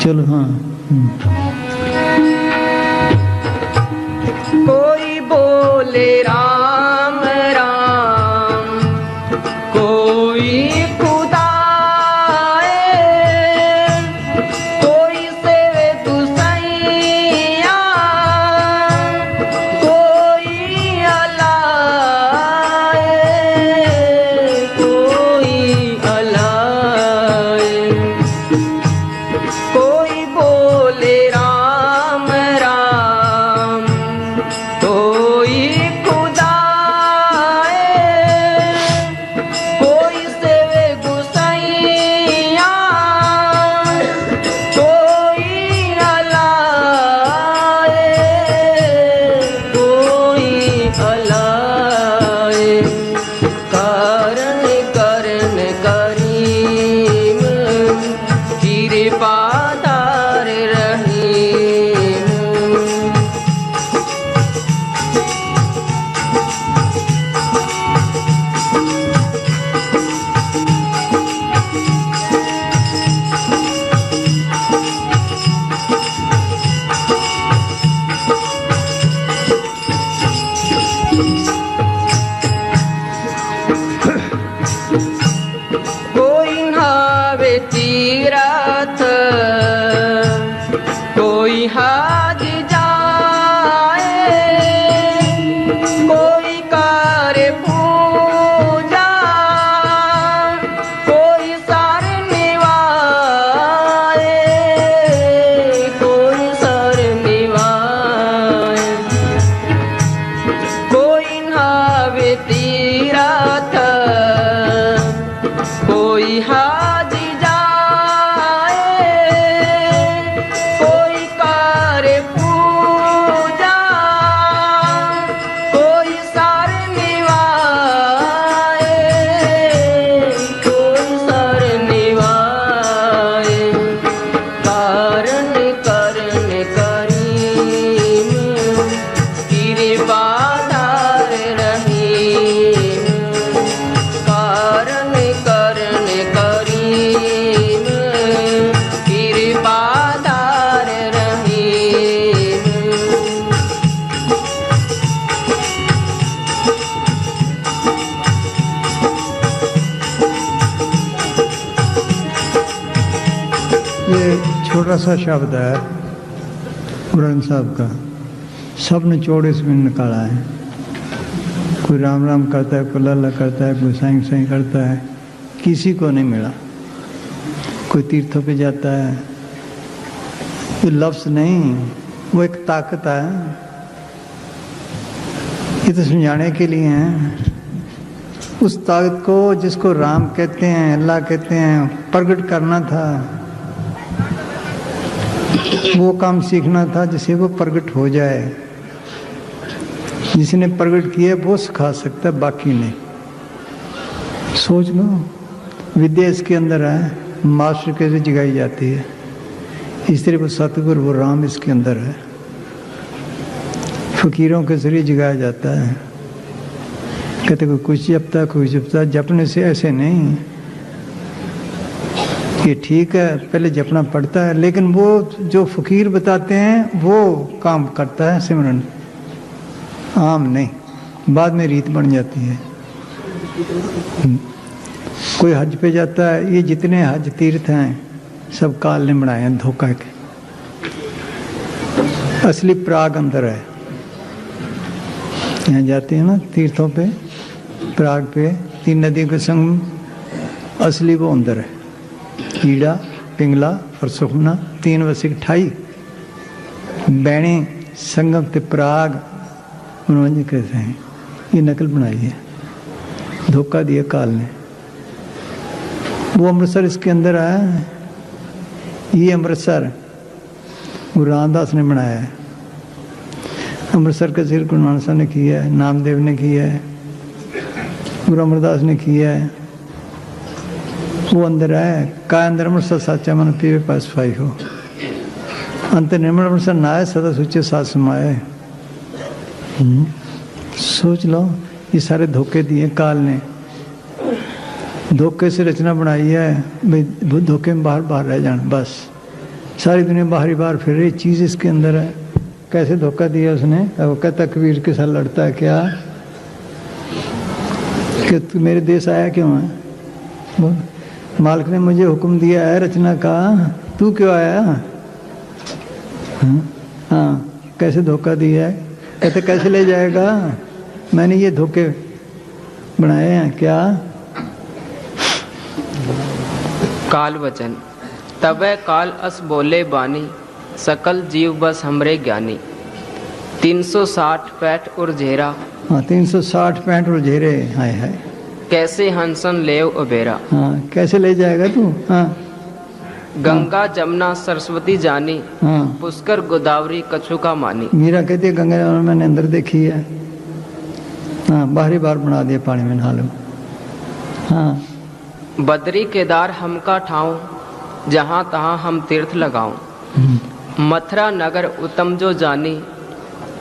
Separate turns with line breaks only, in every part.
चलो हाँ।
कोई बोले राम राम, कोई खुदा है, कोई सेवे दुसैया, कोई अल्लाह है, कोई अल्लाह है। कोई बोले राम राम, कोई खुदा है, कोई सेवे गुसैया, कोई अल्लाह है, कोई अल्लाह है। कारण करण करीम, कृपादार रहीम। कोई नहावे तीरथ, कोई हाज जाए, कोई करे पूजा, कोई सर निवाए, कोई सर निवाए। कोई नहावे तीरथ, कोई हाज जाए, कोई करे पूजा, कोई सर निवाए, कोई सर निवाए। कारण करण करीम, कृपादार रहीम। कारण करण करीम, कृपादार रहीम।
ये छोटा सा शब्द है ग्रंथ साहब का, सब निचोड़ इसमें निकाला है। कोई राम राम करता है, कोई लल्ला करता है, कोई साईं साईं करता है, किसी को नहीं मिला। कोई तीर्थों पे जाता है, ये लफ्ज़ नहीं, वो एक ताकत है। ये तो समझाने के लिए है। उस ताकत को जिसको राम कहते हैं, अल्लाह कहते हैं, प्रकट करना था, वो काम सीखना था जिससे वो प्रकट हो जाए। जिसने प्रकट किया वो सिखा सकता है, बाकी नहीं। सोच लो, विद्या इसके अंदर है, मास्टर कैसे जगाई जाती है, इस तरह वो सतगुरु वो राम इसके अंदर है। फकीरों के जरिए जगाया जाता है। कहते कोई कुछ जपता है, कोई जपता है। जपने से ऐसे नहीं, ये ठीक है, पहले जपना पड़ता है, लेकिन वो जो फकीर बताते हैं वो काम करता है सिमरन, आम नहीं, बाद में रीत बन जाती है। कोई हज पे जाता है, ये जितने हज तीर्थ हैं सब काल ने बनाए हैं धोखा के। असली प्राग अंदर है। यहाँ जाते हैं ना तीर्थों पे, प्राग पे 3 नदियों के संगम, असली वो अंदर है। ईड़ा, पिंगला और सुखना 3 वसिक 28 बैणी संगम ते प्राग, उन्होंने कैसे हैं, ये नकल बनाई है, धोखा दिया काल ने। वो अमृतसर इसके अंदर आया है। ये अमृतसर गुरु रामदास ने बनाया है। अमृतसर का जिक्र गुरु नानक साहब ने किया है, नामदेव ने किया है, गुरु अमरदास ने किया है। वो अंदर है, का अंदर अमृतसर साचा मन पीवे पास पाई हो, अंत निर्मल अमृतसर नाय सदा सुचे साथ समाये। सोच लो, ये सारे धोखे दिए काल ने, धोखे से रचना बनाई है भाई, धोखे में बाहर बाहर रह जाना बस। सारी दुनिया बाहरी बार फिर रही, चीज़ इसके अंदर है। कैसे धोखा दिया उसने। अब वो कहता कबीर के साथ लड़ता है क्या कि तू मेरे देश आया क्यों है। बोल, मालिक ने मुझे हुक्म दिया है रचना का, तू क्यों आया। हाँ, कैसे धोखा दिया है। कहते कैसे ले जाएगा, मैंने ये धोखे बनाए हैं क्या।
काल वचन तबे काल अस बोले बानी, सकल जीव बस हमरे ज्ञानी। 360 पैठ और झेरा।
हाँ, 360 पैंठ और झेरे। हाय हाय,
कैसे हंसन लेव उबेरा।
हाँ, कैसे ले जाएगा तू। हाँ,
गंगा जमुना सरस्वती जानी,
हाँ,
पुष्कर गोदावरी कछु का मानी।
मीरा कहती है गंगा जमुना मैंने अंदर देखी है। हाँ, बाहरी बार बना दिया, पानी में नहा लो। हाँ,
बद्री केदार हमका ठाऊं, जहाँ तहाँ हम तीर्थ लगाऊं। मथुरा नगर उत्तम जो जानी,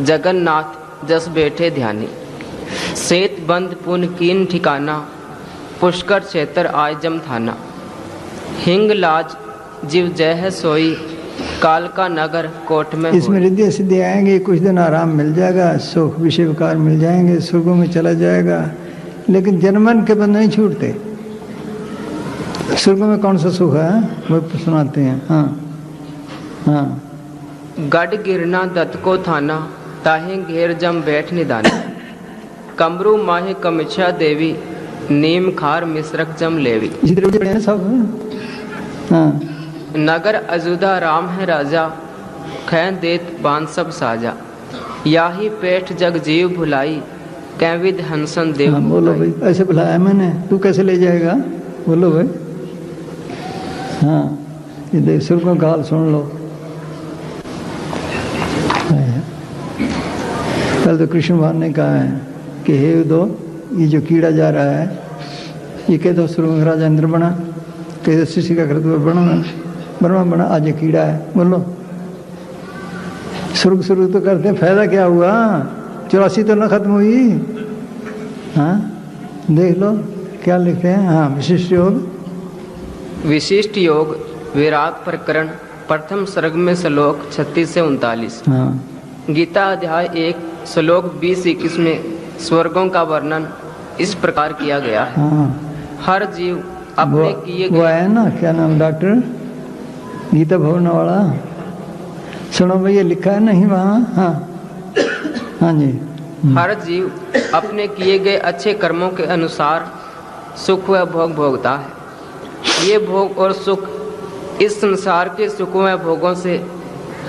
जगन्नाथ जस बैठे ध्यानी। सेत बंद पुन कीन ठिकाना, पुष्कर क्षेत्र आय जम थाना। हिंग लाज जीव जय है सोई, काल का नगर कोट में
इसमें रिद्धि सिद्धि आएंगे, कुछ दिन आराम मिल जाएगा, सुख विषय विकार मिल जाएंगे, स्वर्गों में चला जाएगा। लेकिन जनमन के बंद नहीं छूटते। स्वर्गों में कौन सा सुख है वो सुनाते हैं। हाँ, हाँ,
गढ़ गिरना दत्त को थाना, ताहे घेर जम बैठ निदाना। कमरू माहे कमिछा देवी, नीम खार मिश्रक जम लेवी।
सब। हाँ,
नगर अजुदा राम है राजा, खैन देत बान सब साजा। याही पेठ जग जीव भुलाई, कैविद हंसन देव।
हाँ, बोलो भाई, ऐसे बुलाया मैंने, तू कैसे ले जाएगा। बोलो भाई। हाँ, ये देख स्वर्गों का हाल सुन लो। कल तो कृष्ण भगवान ने कहा है कि हे दो, ये जो कीड़ा जा रहा है, ये कह दो स्वर्ग में राजा इंद्र बना, कह दो शिष्य का कर्तव्य ब्रह्मा बना, आज ये कीड़ा है। बोलो, स्वर्ग शुरू तो करते हैं, फायदा क्या हुआ। 84 तो ना खत्म हुई। हाँ, देख लो क्या लिखते हैं। हाँ, विशिष्ट योग।
विशिष्ट योग विराट प्रकरण प्रथम सर्ग में श्लोक 36 से 39।
हाँ,
गीता अध्याय 1 श्लोक 20-21 में स्वर्गों का वर्णन इस प्रकार किया गया है।
हाँ,
हर जीव अपने किए
वो है ना, क्या नाम डॉक्टर गीता भवन वाला, सुनो भैया, लिखा है नहीं वहाँ। हाँ, हाँ जी।
हर जीव अपने किए गए अच्छे कर्मों के अनुसार सुख व भोग भोगता है। ये भोग और सुख इस संसार के सुख व भोगों से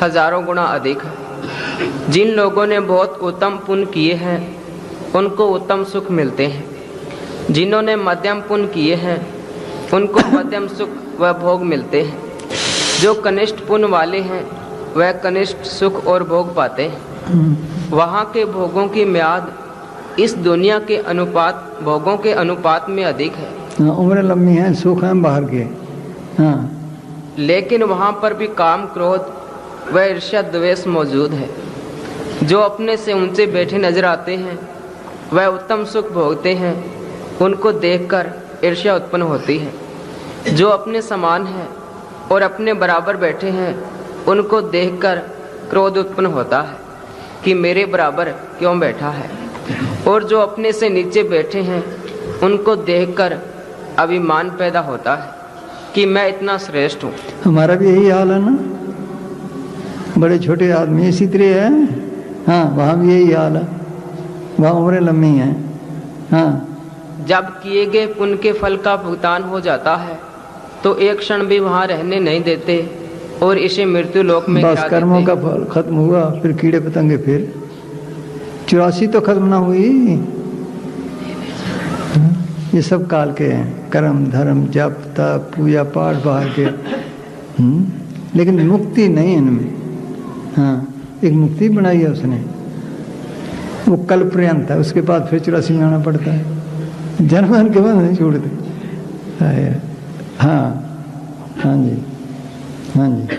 हजारों गुना अधिक है। जिन लोगों ने बहुत उत्तम पुण्य किए हैं उनको उत्तम सुख मिलते हैं। जिन्होंने मध्यम पुण्य किए हैं उनको मध्यम सुख व भोग मिलते हैं। जो कनिष्ठ पुण्य वाले हैं वह कनिष्ठ सुख और भोग पाते हैं। वहाँ के भोगों की म्याद इस दुनिया के अनुपात भोगों के अनुपात में अधिक है।
हाँ, उम्र लंबी है, सुख है बाहर के। हाँ,
लेकिन वहाँ पर भी काम क्रोध व ईर्ष्या द्वेष मौजूद है। जो अपने से ऊंचे बैठे नजर आते हैं वह उत्तम सुख भोगते हैं, उनको देखकर ईर्ष्या उत्पन्न होती है। जो अपने समान है और अपने बराबर बैठे हैं उनको देखकर क्रोध उत्पन्न होता है कि मेरे बराबर क्यों बैठा है। और जो अपने से नीचे बैठे हैं उनको देखकर अभिमान पैदा होता है कि मैं इतना श्रेष्ठ हूँ।
हमारा भी यही हाल है ना, बड़े छोटे आदमी इसी तरह है। हाँ, वहाँ भी यही हाल है, वहाँ उम्रें लंबी हैं। हाँ,
जब किए गए पुण्य के फल का भुगतान हो जाता है तो एक क्षण भी वहाँ रहने नहीं देते और इसे मृत्यु लोक में
बस कर्मों का फल खत्म हुआ, फिर कीड़े पतंगे फिर 84 तो खत्म ना हुई। ये सब काल के हैं, कर्म धर्म जप तप पूजा पाठ बाहर के। लेकिन मुक्ति नहीं है इनमें। हाँ, एक मुक्ति बनाई है उसने, वो कल पर्यंत है, उसके बाद फिर 84 में आना पड़ता है। जन्म के बाद नहीं छोड़ते। हाँ, हाँ जी, हाँ जी।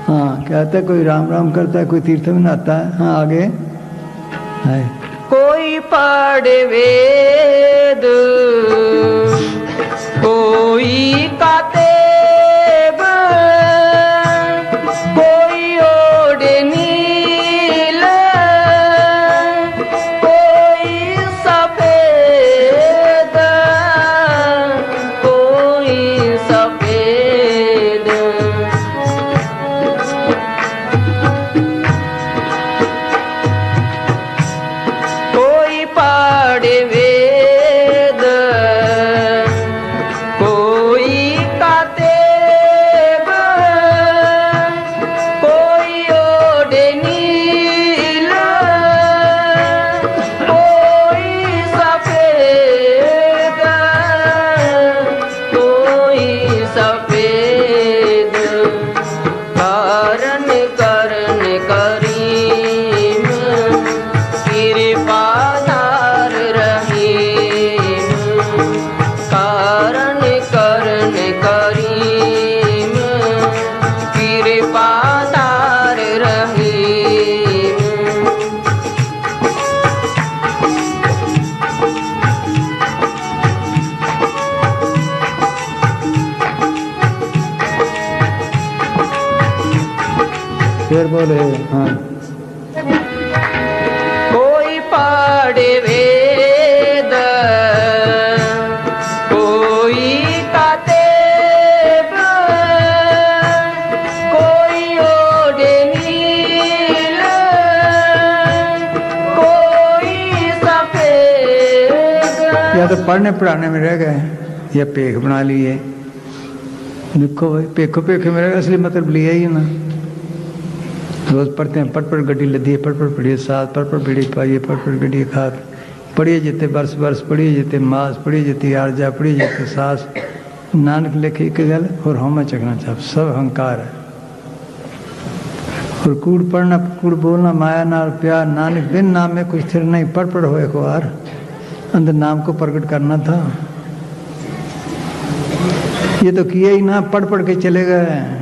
हाँ, कहता है कोई राम राम करता है, कोई तीर्थ में नहाता है। हाँ, आगे है।
कोई पढ़े वेद कोई गाते
फिर बोले हाँ।
कोई पढ़े वेद, कोई काते कोई ओढ़े नील, कोई सफेद।
या तो पढ़ने पढ़ाने में रह गए या पेख बना लिए। देखो भाई पेखो पेखे में रह गए, असली मतलब लिया ही ना। रोज पढ़ते हैं, पढ़ गड्डी लदी है, पढ़ पढ़िए साथ, पढ़ बीड़ी पाइए, पढ़ गड्डी खात, पढ़िए जिते बरस बरस, पढ़िए जिते मास, पढ़िए जिते आरजा, पढ़िए जिते सास। नानक लेखे एक गल और हम चखना चाह, सब अहंकार है। और कूड़ पढ़ना कूड़ बोलना, माया नाल प्यार, नानक बिन नाम में कुछ थिर नहीं, पढ़ होए को आर। अंदर नाम को प्रकट करना था, ये तो किया ही ना, पढ़ के चले गए।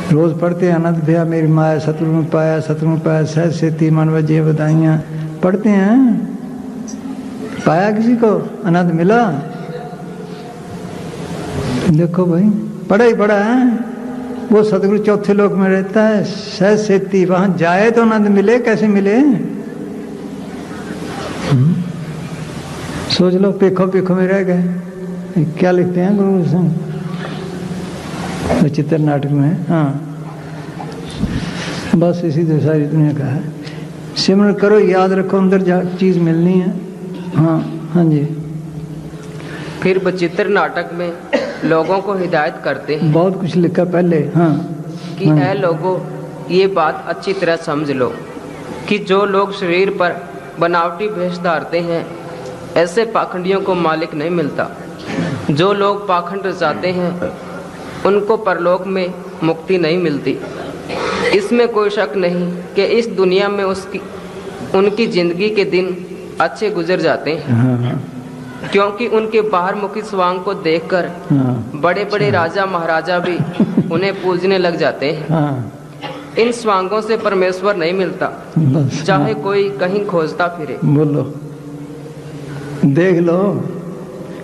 रोज पढ़ते हैं अनंत भया मेरी माया, शत्रु में पाया सहज सेती मन वजे बधाइयाँ। पढ़ते हैं, पाया किसी को, अनंत मिला। देखो भाई पढ़ा ही पढ़ा है। वो सतगुरु चौथे लोक में रहता है, सहज सेती, वहां जाए तो आनंद मिले, कैसे मिले? सोच लो, पेखो में रह गए। क्या लिखते हैं गुरु सिंह चित्र नाटक में? हाँ, बस इसी तो सारी दुनिया का है। सिमरन करो, याद रखो, अंदर जा चीज मिलनी है। हाँ हाँ जी।
फिर बचित्र नाटक में लोगों को हिदायत करते हैं,
बहुत कुछ लिखा पहले। हाँ
कि ऐ लोगों, ये बात अच्छी तरह समझ लो कि जो लोग शरीर पर बनावटी भेष धारते हैं, ऐसे पाखंडियों को मालिक नहीं मिलता। जो लोग पाखंड रचाते हैं, उनको परलोक में मुक्ति नहीं मिलती। इसमें कोई शक नहीं कि इस दुनिया में उनकी जिंदगी के दिन अच्छे गुजर जाते हैं।
हाँ,
क्योंकि उनके बाहर मुखी स्वांग को देखकर बड़े बड़े राजा महाराजा भी उन्हें पूजने लग जाते हैं।
हाँ,
इन स्वांगों से परमेश्वर नहीं मिलता, चाहे कोई कहीं खोजता फिरे।
बोलो, देख लो,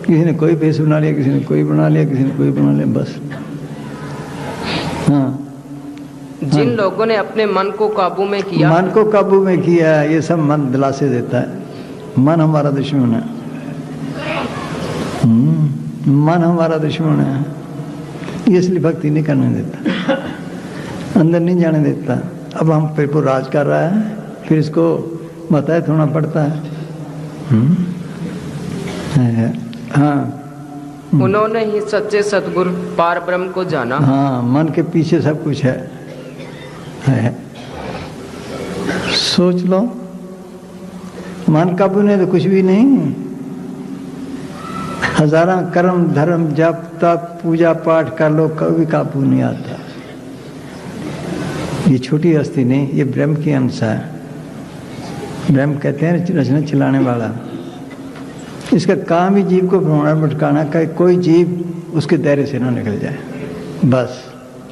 किसी ने कोई भेष बना लिया, किसी ने कोई बना लिया, किसी ने कोई बना लिया, बस। हाँ,
जिन लोगों ने अपने मन को काबू में किया,
मन को काबू में किया, ये सब मन दिलासे देता है। मन हमारा दुश्मन है, मन हमारा दुश्मन है, इसलिए भक्ति नहीं करने देता, अंदर नहीं जाने देता। अब हम फिर को राज कर रहा है, फिर इसको बताए थोड़ा पड़ता है। हाँ,
उन्होंने ही सच्चे सतगुरु पार ब्रह्म को जाना।
हाँ, मन के पीछे सब कुछ है। सोच लो, मन काबू नहीं तो कुछ भी नहीं। हजारों कर्म धर्म जप तप पूजा पाठ कर लो, कभी काबू नहीं आता। ये छोटी हस्ती नहीं, ये ब्रह्म की अंश है। ब्रह्म कहते हैं रचना चलाने वाला। इसका काम ही जीव को भ्रमण भटकाना का, कोई जीव उसके दायरे से ना निकल जाए, बस,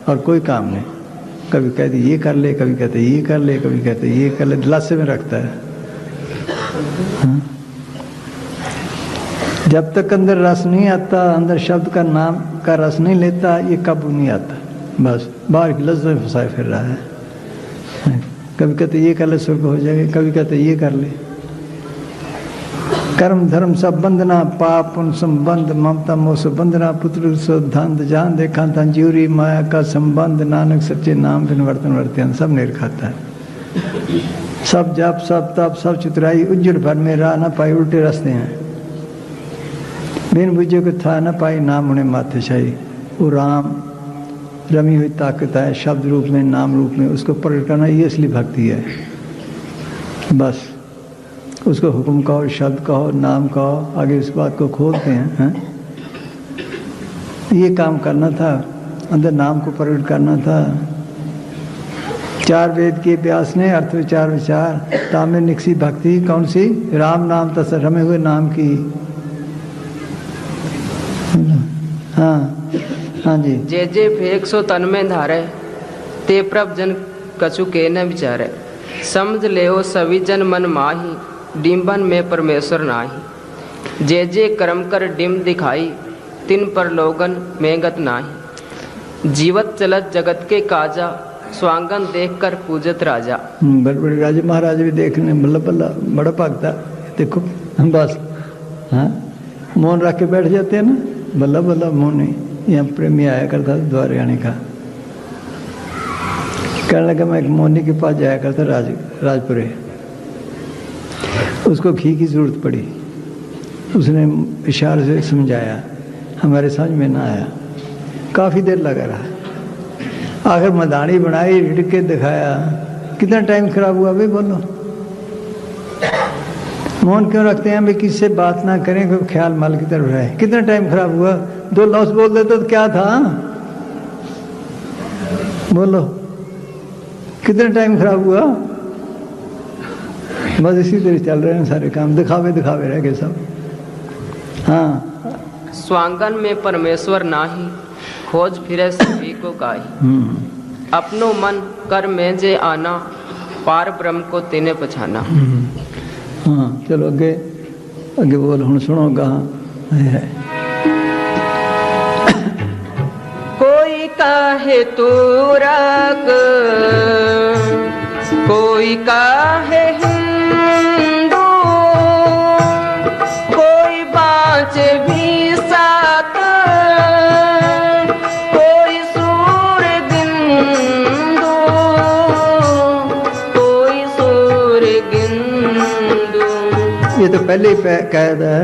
और कोई काम नहीं। कभी कहते ये कर ले, कभी कहते ये कर ले, कभी कहते ये कर ले, दिलासे में रखता है। हाँ? जब तक अंदर रस नहीं आता, अंदर शब्द का नाम का रस नहीं लेता, ये काबू नहीं आता। बस बाहर की लज्जत में फंसाए फिर रहा है। कभी कहते ये कर ले स्वर्ग हो जाएगा, कभी कहते ये कर ले। कर्म धर्म सब बंधना, पाप उन संबंध, ममता मोह से बंधना, पुत्र सो धंध जान देखा तंजूरी, माया का संबंध, नानक सच्चे नाम बिन वर्तन वर्तन, सब नहीं खाता है। सब जप सब तप सब चुतराई, उज्जवल भर में राह न पाई, उल्टे रास्ते हैं। बिन बुझे को था न पाई, नाम उन्हें माथे शाही। वो राम रमी हुई ताकत है, शब्द रूप में नाम रूप में, उसको प्रकट करना, ये असली भक्ति है। बस उसको हुक्म कहो, शब्द कहो, नाम कहो, आगे उस बात को खोलते हैं। ये काम करना था, अंदर नाम को प्रकट करना था। चार वेद के व्यास ने अर्थ विचार विचार, तामे निकसी भक्ति कौन सी? राम नाम तस रमे हुए नाम की। हाँ हाँ जी।
जे जे फेक सो तन में धारे, ते प्रभ जन कछु के न विचारे। समझ ले हो सभी जन मन माही, डिम्बन में परमेश्वर नाही। जे जे कर्म कर डिम दिखाई, तिन पर लोगन में गत नाही। जीवत चलत जगत के काजा, स्वांगन देखकर पूजत राजा।
बड़े बड़े राजे महाराज भी देखने बल्ला बल्ला बड़ा भागता, देखो बस हाँ मौन रख के बैठ जाते हैं ना, बल्ला बल्ला मौन नहीं। यहाँ प्रेमी आया करता था द्वारे आने का, कहने लगा मैं एक मौनी के पास जाया करता राजपुरे, उसको घी की जरूरत पड़ी, उसने इशारे से समझाया, हमारे समझ में ना आया, काफ़ी देर लगा रहा, आखिर मदानी बनाई, रिढ़ के दिखाया। कितना टाइम खराब हुआ भाई बोलो, मौन क्यों रखते हैं भाई, किससे बात ना करें, कोई ख्याल माल की तरफ रहे। कितना टाइम खराब हुआ, 2 लफ्ज़ बोल देते तो क्या था, बोलो कितना टाइम खराब हुआ। बस इसी तरह चल रहे हैं सारे काम, दिखावे दिखावे रह गए सब। हाँ
स्वांगन में परमेश्वर नाही, खोज फिरे सभी को काई। अपनो मन कर में जे आना, पार ब्रह्म को तेने पछाना।
हाँ चलो अगे अगे बोल, हम सुनो कहाँ है।
कोई काहे तूरक, कोई काहे हिंदू, कोई बाँचे भी सात, कोई सूर्य बिंदु, कोई सूर्य बिंदु।
ये तो पहले ही कैद है,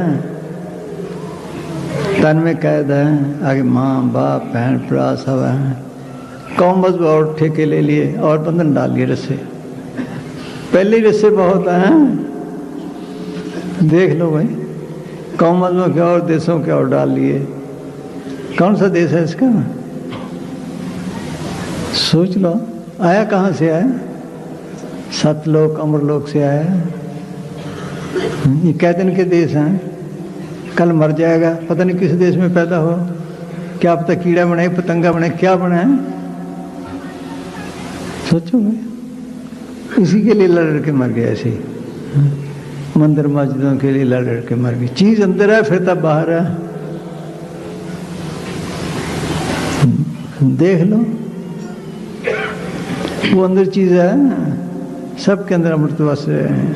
तन में कैद है, आगे माँ बाप बहन भरा सब है। कौम बस और ठेके ले लिए और बंधन डाल लिए रस्से, पहले ही रस्से बहुत हैं, देख लो भाई। कौम में क्या और देशों के और डाल लिए। कौन सा देश है इसका, सोच लो। आया कहाँ से आया, सतलोक अमरलोक से आया। ये कैदन के देश हैं, कल मर जाएगा, पता नहीं किस देश में पैदा हो, क्या पता कीड़ा बने पतंगा बने क्या बने। सोचो भाई, इसी के लिए लड़ के मर गया ऐसे ही, मंदिर मस्जिदों के लिए लड़ के मर गई। चीज अंदर है फिर तब बाहर है, देख लो। वो अंदर चीज है, सबके अंदर अमृतवास है,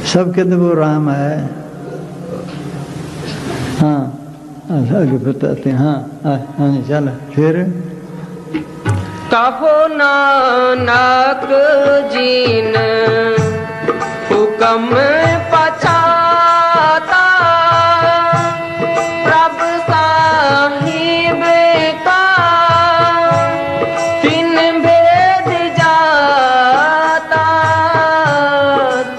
सबके अंदर वो राम है। हाँ आगे बताते हैं। हाँ चल फिर।
कहो नानक जीन हुक्म पछाता, प्रभु साहिब का तीन भेद जाता,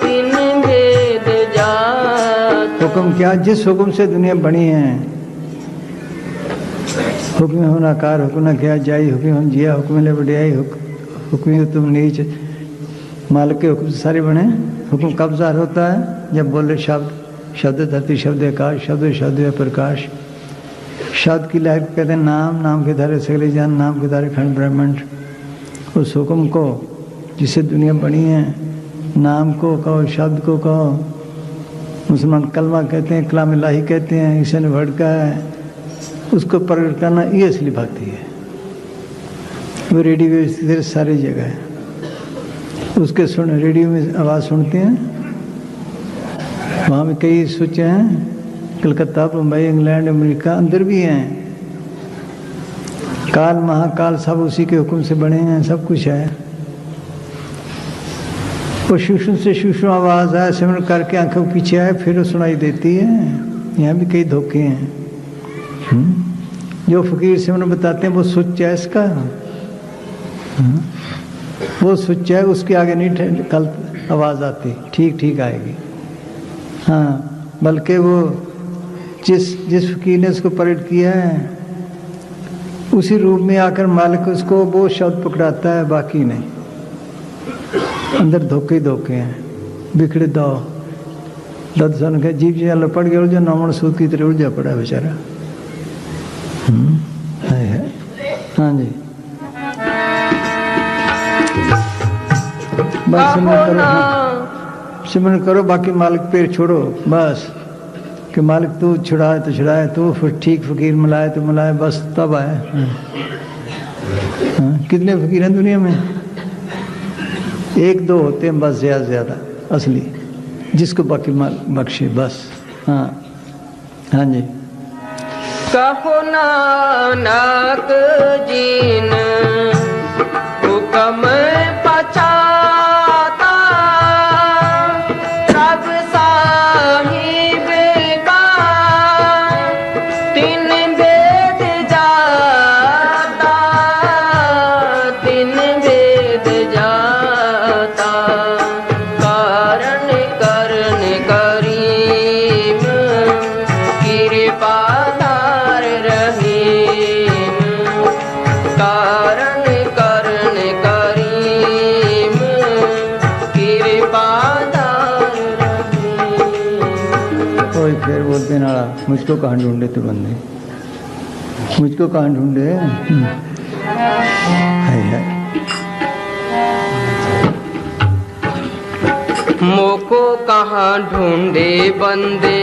तीन भेद जाता।
हुक्म क्या, जिस हुक्म से दुनिया बनी है, हुक्म होना कार, हुक्म क्या जाई, हुक्म हम जिया, हुक्म ले बढ़ियाई, हुक्म तुम नीच, मालिक के हुक्म से सारे बने। हुक्म कब ज़ाहिर होता है, जब बोले शब्द, शब्द धरती शब्द आकाश, शब्द शब्द है प्रकाश। शब्द की लहर कहते हैं नाम, नाम के धारे सगले जान, नाम के धारे खंड ब्रह्मांड। उस हुक्म को जिससे दुनिया बनी है, नाम को कहो, शब्द को कहो। मुसलमान कलमा कहते हैं, कलाम इलाही कहते हैं, ईसा ने वर्ड का है, उसको प्रकट करना ये असली भक्ति है। वो रेडियो में सारी जगह है, उसके सुन, रेडियो में आवाज़ सुनते हैं, वहाँ में कई स्विच हैं, कलकत्ता मुंबई इंग्लैंड अमेरिका अंदर भी हैं। काल महाकाल सब उसी के हुक्म से बने हैं, सब कुछ है। वो सूक्ष्म से सूक्ष्म आवाज़ आए, सिमरन करके आंखों के पीछे आए, फिर वो सुनाई देती है। यहाँ भी कई धोखे हैं। जो फकीर सिमरन बताते हैं वो सुच है इसका, वो सुच है, उसके आगे नहीं कल आवाज़ आती, ठीक ठीक आएगी। हाँ, बल्कि वो जिस फकीर ने उसको प्रकट किया है, उसी रूप में आकर मालिक उसको वो शब्द पकड़ाता है, बाकी नहीं। अंदर धोखे ही धोखे हैं, बिखड़े दो दद सन के जीव जी पड़ गया, जो नौमन सूद की तरह उलझा पड़ा बेचारा। है। हाँ जी, बस सिमरन करो, बाकी मालिक पैर छोड़ो बस, कि मालिक तू छुड़ाए तो छुड़ाए, तू ठीक फकीर मिलाए तो मिलाए, बस तब आए। हाँ, कितने फकीर हैं दुनिया में? एक दो होते हैं बस, ज्यादा से ज्यादा असली, जिसको बाकी माल बख्शे बस। हाँ हाँ जी।
कहो नानक जीन हुक्म पचाता, सब साहिब का तीन वेद जाता, तीन वेद जाता, कारण करण करीम कृपा कारण करण करीम कृपादार रहीम।
कोई फिर बोलते नाड़ा, मुझको कहाँ ढूंढे तो बंदे, मुझको कहाँ ढूंढे। हाय हाय।
मोको कहाँ ढूंढे बंदे,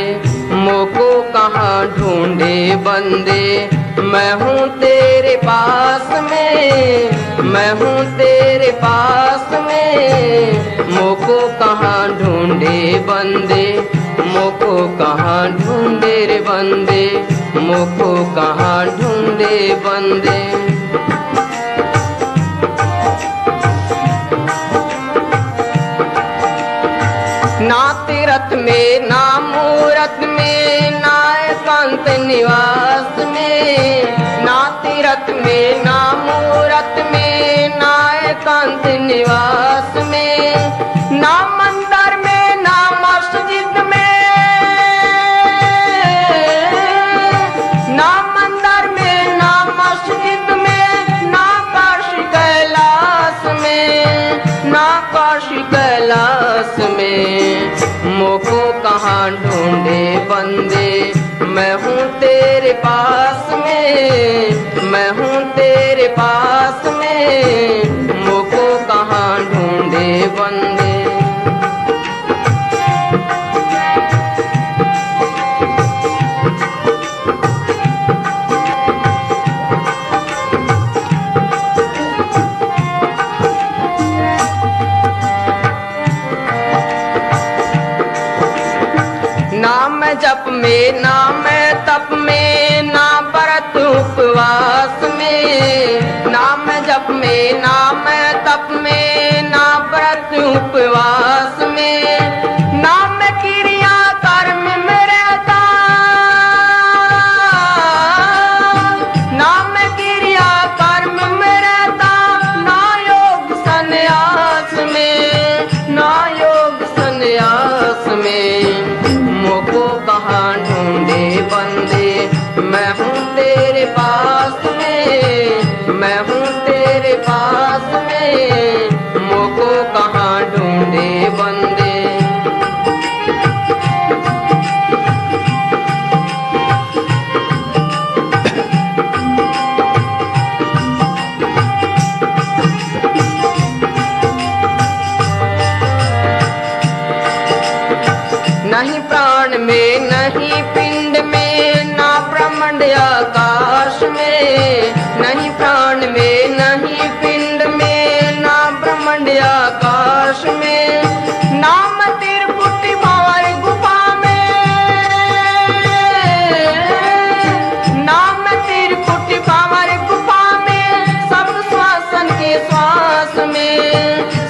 मोको कहाँ ढूंढे बंदे, मैं हूँ तेरे पास में, मैं हूँ तेरे पास में, मोको कहाँ ढूंढे बंदे, मोको कहाँ ढूंढे रे बंदे, मोको कहाँ ढूंढे बंदे। ना तीरथ में ना मूरत में ना एकांत निवास में, ना तीरथ में ना मूरत में ना एकांत निवास में, ना मंदिर में ना मस्जिद में, ना मंदिर में ना मस्जिद में, ना काशी कैलाश में, ना काशी कैलाश में, मोको कहाँ ढूंढे बंदे, मैं हूँ तेरे पास में, मैं हूँ तेरे पास में, मोको कहाँ ढूंढे बंदे। जप में ना मैं तप में ना व्रत उपवास में, ना मैं जप में ना मैं तप में ना व्रत उपवास में, ना मैं क्रिया कर्म में रहता, ना मैं क्रिया कर्म में रहता, ना योग संन्यास में, ना योग संन्यास में, मोको कहाँ ढूंढे बंदे, मैं हूँ तेरे पास में, मैं हूँ तेरे पास में, मोको कहाँ ढूंढे बंदे। नहीं प्राण में नहीं पिंड में ना ब्रह्मांड आकाश में, नहीं प्राण में नहीं पिंड में ना ब्रह्मांड आकाश में, नाम त्रिपुटी भंवर गुफा में, नाम त्रिपुटी भंवर गुफा में, सब श्वासन के श्वास में,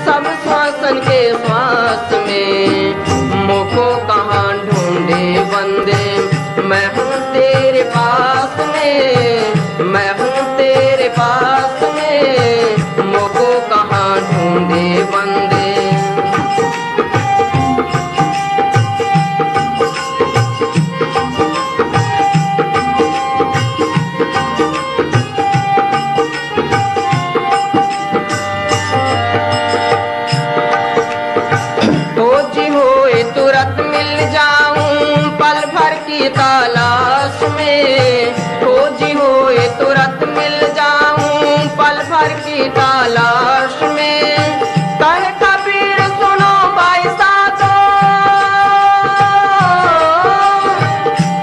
सब श्वासन के श्वास में, मोको कहाँ ढूंढे बंदे, मैं हूँ तेरे पास में, मैं हूँ तेरे पास में, मोको कहाँ ढूंढे बंदे। तुरंत मिल जाऊं पल भर की तलाश में, खोजी होए तुरंत मिल जाऊं पल भर की तलाश में, कर कबीर सुनो भाई साधो,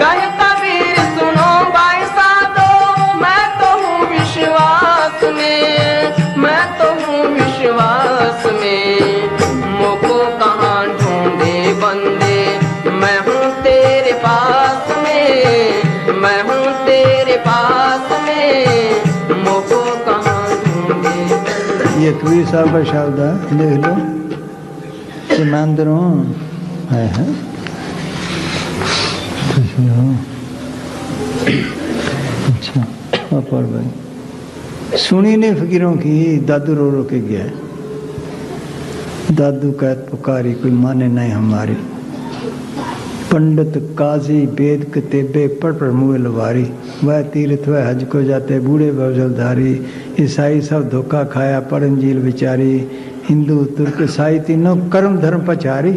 कर कबीर सुनो भाई साधो, मैं तो हूँ विश्वास में, के पास में मोको कहाँ ढूंढे।
ये कबीर साहब का शब्द है, देख लो। तो मैं अंदर हूँ है अच्छा। और भाई सुनी ने फकीरों की, दादू रो रो के गया। दादू कहत पुकारी, कोई माने नहीं हमारी। पंडित काजी वेद कतेबे पढ़ पढ़ मुँह लवारी। वह तीर्थ वह हज को जाते बूढ़े बजलधारी। ईसाई सब धोखा खाया पर अंजील बिचारी। हिंदू तुर्क ईसाई तीनों कर्म धर्म पचारी।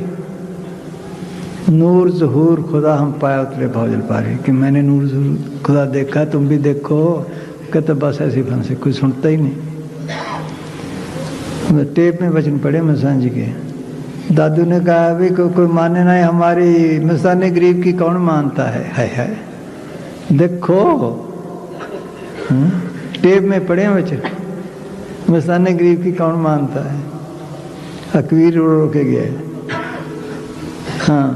नूर ज़हूर खुदा हम पाया उतरे भौजल पारी। कि मैंने नूर ज़हूर खुदा देखा, तुम भी देखो। कहते बस ऐसी फंसे, कोई सुनता ही नहीं। टेप में वचन पढ़े मसान जी के। दादू ने कहा भी कोई माने नहीं हमारी। मस्ताने गरीब की कौन मानता है देखो। टेप में पढ़े वचन, मस्ताने गरीब की कौन मानता है। अकबीर रो रो के गए। हाँ,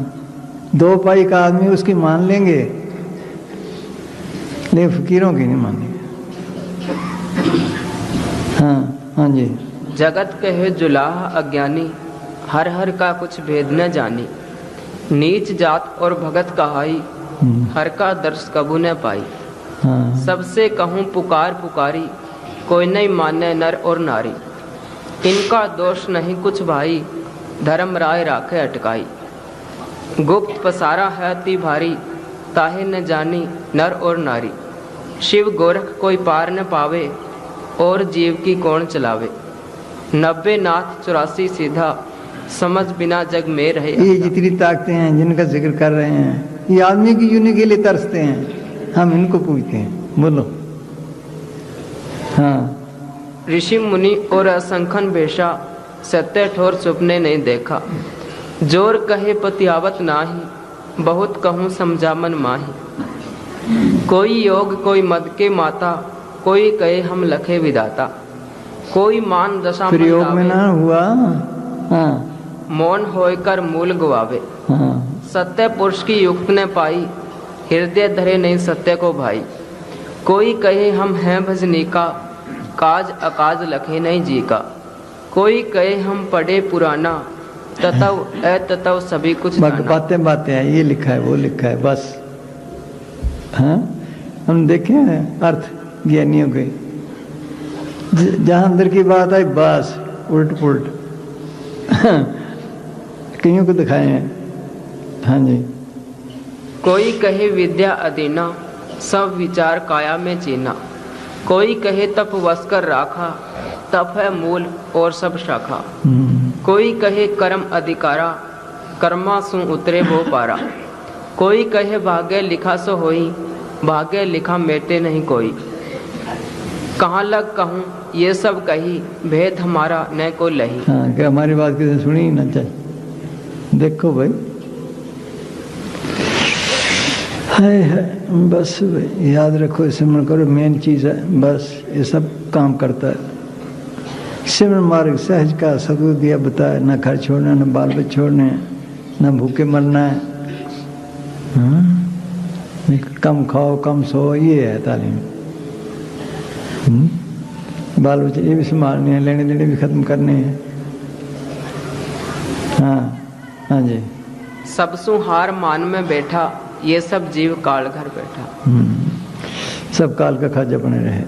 2 पाई का आदमी उसकी मान लेंगे, लेकिन फकीरों की नहीं मानेंगे। हाँ जी।
जगत कहे जुलाह अज्ञानी, हर हर का कुछ भेद न जानी। नीच जात और भगत कहाई, हर का दर्श कबू न पाई।
हाँ।
सबसे कहूँ पुकार पुकारी, कोई नहीं माने नर और नारी। इनका दोष नहीं कुछ भाई, धर्म राय राखे अटकाई। गुप्त पसारा है ती भारी, ताहे न जानी नर और नारी। शिव गोरख कोई पार न पावे, और जीव की कौन चलावे। 90 नाथ 84 सीधा, समझ बिना जग में रहे।
ये जितनी ताकतें हैं जिनका जिक्र कर रहे हैं, ये आदमी की यूनि के लिए तरसते हैं। हम इनको पूछते हैं, बोलो। हाँ।
ऋषि मुनि और असंखन भेषा, सत्य ठोर सुपने नहीं देखा। जोर कहे पतियावत नाही, बहुत कहूँ समझा मन माही। कोई योग कोई मद के माता, कोई कहे हम लखे विदाता। कोई मान दशा
प्रयोग में ना हुआ। हाँ।
मौन होकर मूल गवावे।
हाँ।
सत्य पुरुष की युक्त ने पाई, हृदय धरे नहीं सत्य को भाई। कोई कहे हम हैं भजनी का, काज अकाज लखे नहीं जी का। कोई कहे हम पढ़े पुराना, ततव अततव सभी कुछ जाना।
बातें बातें हैं, ये लिखा है वो लिखा है बस। हाँ, हम देखे हैं अर्थ ज्ञानियों के। जहाँ अंदर की बात आई बस उल्ट पुलट कईयों को दिखाए हैं। हाँ जी।
कोई कहे विद्या अधीना, सब विचार काया में चीना। कोई कहे तप वस कर राखा, तप है मूल और सब शाखा। कोई कहे कर्म अधिकारा, कर्मा सु उतरे वो पारा। कोई कहे भाग्य लिखा सो होई, भाग्य लिखा मेटे नहीं कोई। कहाँ लग कहूँ ये सब कही, भेद हमारा न को लही।
हाँ, क्या हमारी बात किसी सुनी ही ना। चल देखो भाई, है बस भाई, याद रखो, सिमरन करो, मेन चीज़ है बस। ये सब काम करता है सिमरन मार्ग सहज का। सदगुरु दिया बताया, न घर छोड़ना, न बाल बच्चे छोड़ने, न भूखे मरना है। कम खाओ कम सो, ये है तालीम। बाल बच्चे ये भी संभालने हैं, लेने देने भी खत्म करने हैं। हाँ जी।
सब सुहार मान में बैठा, ये सब जीव काल घर बैठा।
सब काल का खाजा बने रहे।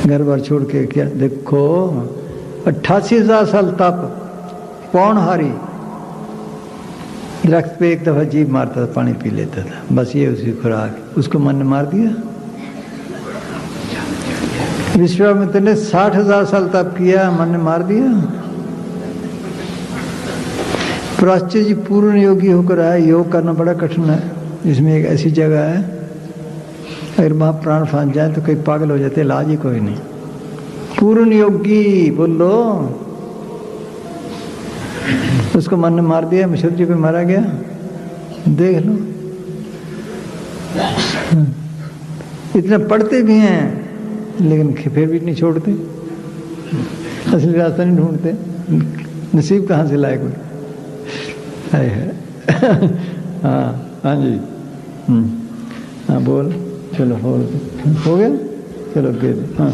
घर बार छोड़ के क्या देखो, 88,000 साल तप कौन हारी। दरख्त पे एक दफा जीभ मारता था, पानी पी लेता था, बस ये उसकी खुराक। उसको मन ने मार दिया। विश्वामित्र ने 60,000 साल तप किया, मन ने मार दिया। प्राच्य जी पूर्ण योगी होकर आया। योग करना बड़ा कठिन है। इसमें एक ऐसी जगह है, अगर वहाँ प्राण फंस जाए तो कई पागल हो जाते, इलाज ही कोई नहीं। पूर्ण योगी बोलो, उसको मन ने मार दिया। मिश्र जी को मारा गया, देख लो। इतना पढ़ते भी हैं लेकिन फिर भी नहीं छोड़ते, असली रास्ता नहीं ढूंढते। नसीब कहाँ से लाए कोई है। हाँ हाँ जी। हाँ बोल, चलो हो गया, चलो दे दे। हाँ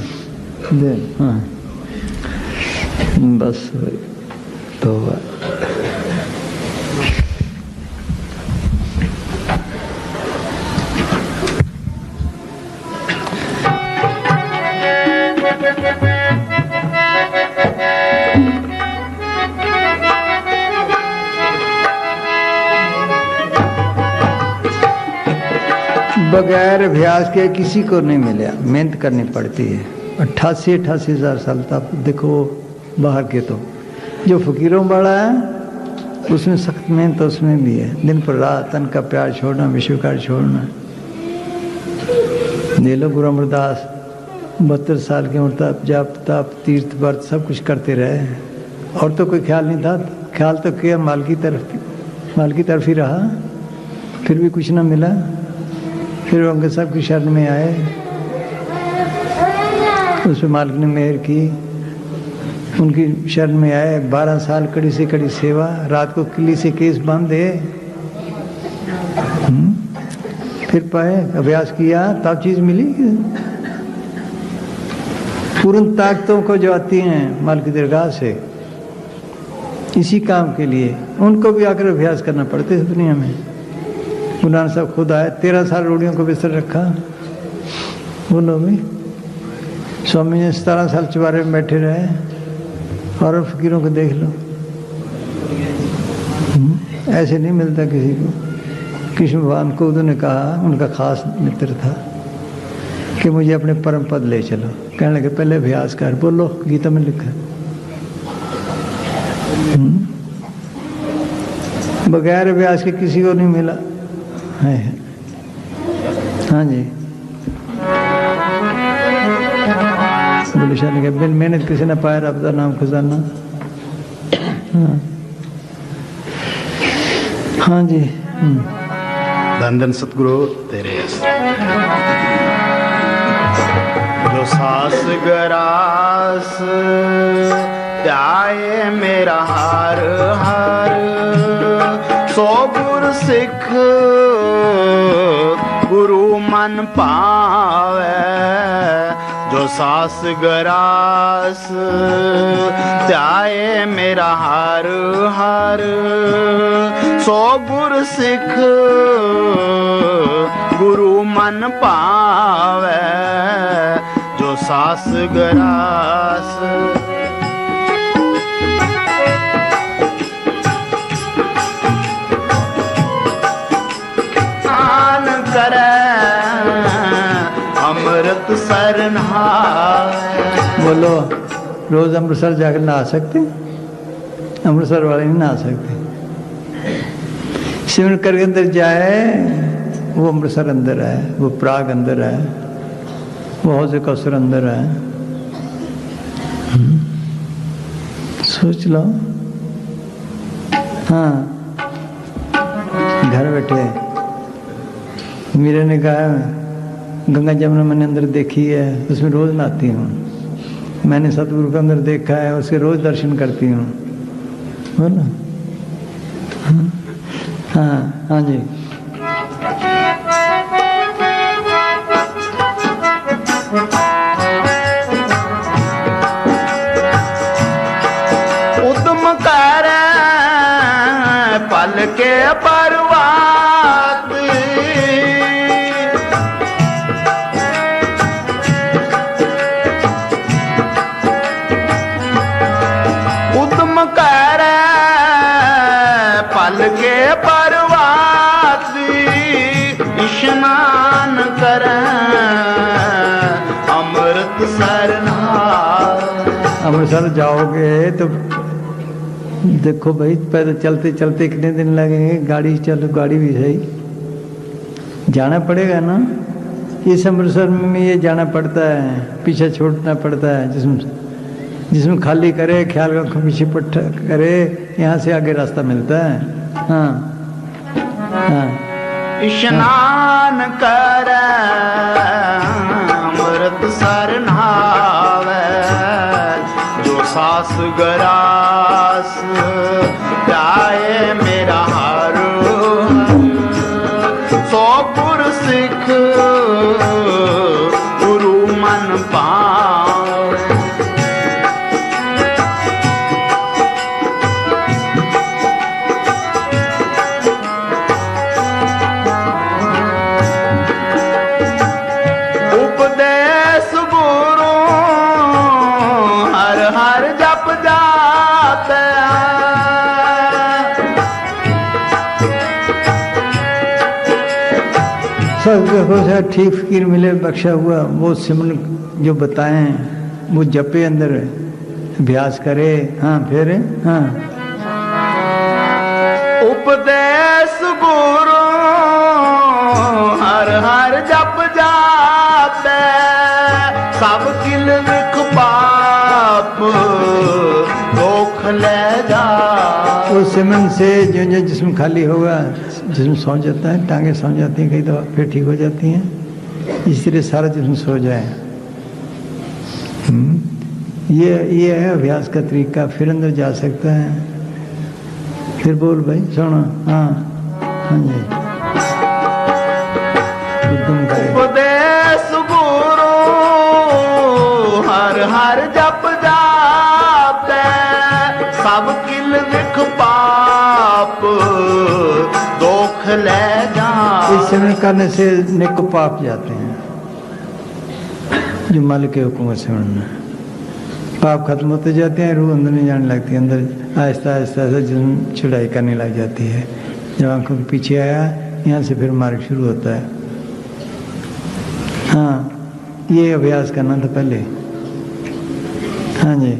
दे, हाँ बस तो बगैर अभ्यास के किसी को नहीं मिला, मेहनत करनी पड़ती है। 88 हज़ार साल तक देखो बाहर के, तो जो फकीरों वाला है उसमें सख्त मेहनत उसमें भी है। दिन पर रात तन का प्यार छोड़ना, विश्वकार छोड़ना। ले लो गुरु अमरदास 72 साल की उम्र तक जाप ताप तीर्थ व्रत सब कुछ करते रहे, और तो कोई ख्याल नहीं था। ख्याल तो किया माल की तरफ ही रहा, फिर भी कुछ ना मिला। फिर उनके सब की शरण में आए, उस पर मालिक ने मेहर की, उनकी शरण में आए। 12 साल कड़ी से कड़ी सेवा, रात को किले से केस बांधे, फिर पाए, अभ्यास किया तब चीज मिली। पूर्ण ताकतों को जो आती हैं मालिक की दरगाह से इसी काम के लिए, उनको भी आकर अभ्यास करना पड़ता है दुनिया में। गुरु साहब खुद आए, 13 साल रोड़ियों को बिस्तर रखा। बोलो भाई, स्वामी जी 17 साल चुबारे में बैठे रहे, और फकीरों को देख लो। ऐसे नहीं मिलता किसी को। कृष्ण भगवान को उन्होंने कहा, उनका खास मित्र था, कि मुझे अपने परम पद ले चलो। कहने लगे पहले अभ्यास कर। बोलो, गीता में लिखा। बगैर अभ्यास के किसी को नहीं मिला है। हाँ जी, ने कहा बिन मेहनत किसी ने पाया रब दा नाम खजाना। हाँ जी।
धन धन सतगुरु तेरे जो सास गरास त्याए मेरा हार हार, सो गुर सिख गुरु मन पावे। जो सास गरास त्याए मेरा हार हार, सो गुर सिख गुरु मन पावे। जो सास गरास आन करे अमृत सर नहाए।
बोलो, रोज अमृतसर जाकर नहा सकते? अमृतसर वाले नहीं नहा सकते। सिमरन करके अंदर जाए, वो अमृतसर अंदर है, वो प्राग अंदर है, वो हौज़े कौसर अंदर है। सोच लो। हाँ, घर बैठे मीरा ने कहा गंगा जमुना मैंने अंदर देखी है, उसमें रोज नहाती हूँ। मैंने सतगुरु के अंदर देखा है, उसके रोज दर्शन करती हूँ। बोलो। हाँ हाँ जी।
उद्यम कर पल के परवात, उद्यम कर पल के परवात, स्नान कर अमृतसर नहा।
अमृतसर जाओगे तो देखो भाई, पैदल चलते चलते कितने दिन लगेंगे, गाड़ी चलो, गाड़ी भी सही, जाना पड़ेगा ना। इस अमृतसर में ये जाना पड़ता है, पीछे छोड़ना पड़ता है। जिसमें खाली करे, ख्याल रखो, पीछे पट्टा करे, यहाँ से आगे रास्ता मिलता है। हाँ हाँ।
स्नान कर अमृतसर नहावे। जो सास गरास त्याए मेरा हार, सो गुर सिख गुरु मन पावे। उपदेश गुरु हर हर जप जाते,
सबके हो जाए ठीक फकीर मिले बख्शा हुआ, वो सिमरन जो बताएं वो जपे अंदर अभ्यास करे। हाँ फिर हाँ
उपदेश गुरु हर हर जप जाते, सब किल विख पाप दोख ले जा।
वो सिमरन से जो जो जिस्म खाली होगा, जिस्म सौ जाता है, टांगे सौ जाती हैं, कई दफा फिर ठीक हो जाती हैं, इसलिए सारा जिस्म सो जाए। ये है अभ्यास का तरीका, फिर अंदर जा सकता है। फिर बोल भाई सुनो। हाँ हाँ जी
उपदेश गुरु हर हर जप जाते, सब किल विख पाप दोख ले जा।
इस सिमरन करने से निको पाप जाते हैं, जो मालिक के हुक्म से सिमरन है। पाप खत्म होते जाते हैं, रूह अंदर नहीं जाने लगती, अंदर आहिस्ता आहिस्ता आहिस्ता जिस्म चढ़ाई करने लग जाती है। जब आंखों के पीछे आया, यहाँ से फिर मार्ग शुरू होता है। हाँ ये अभ्यास करना था पहले। हाँ जी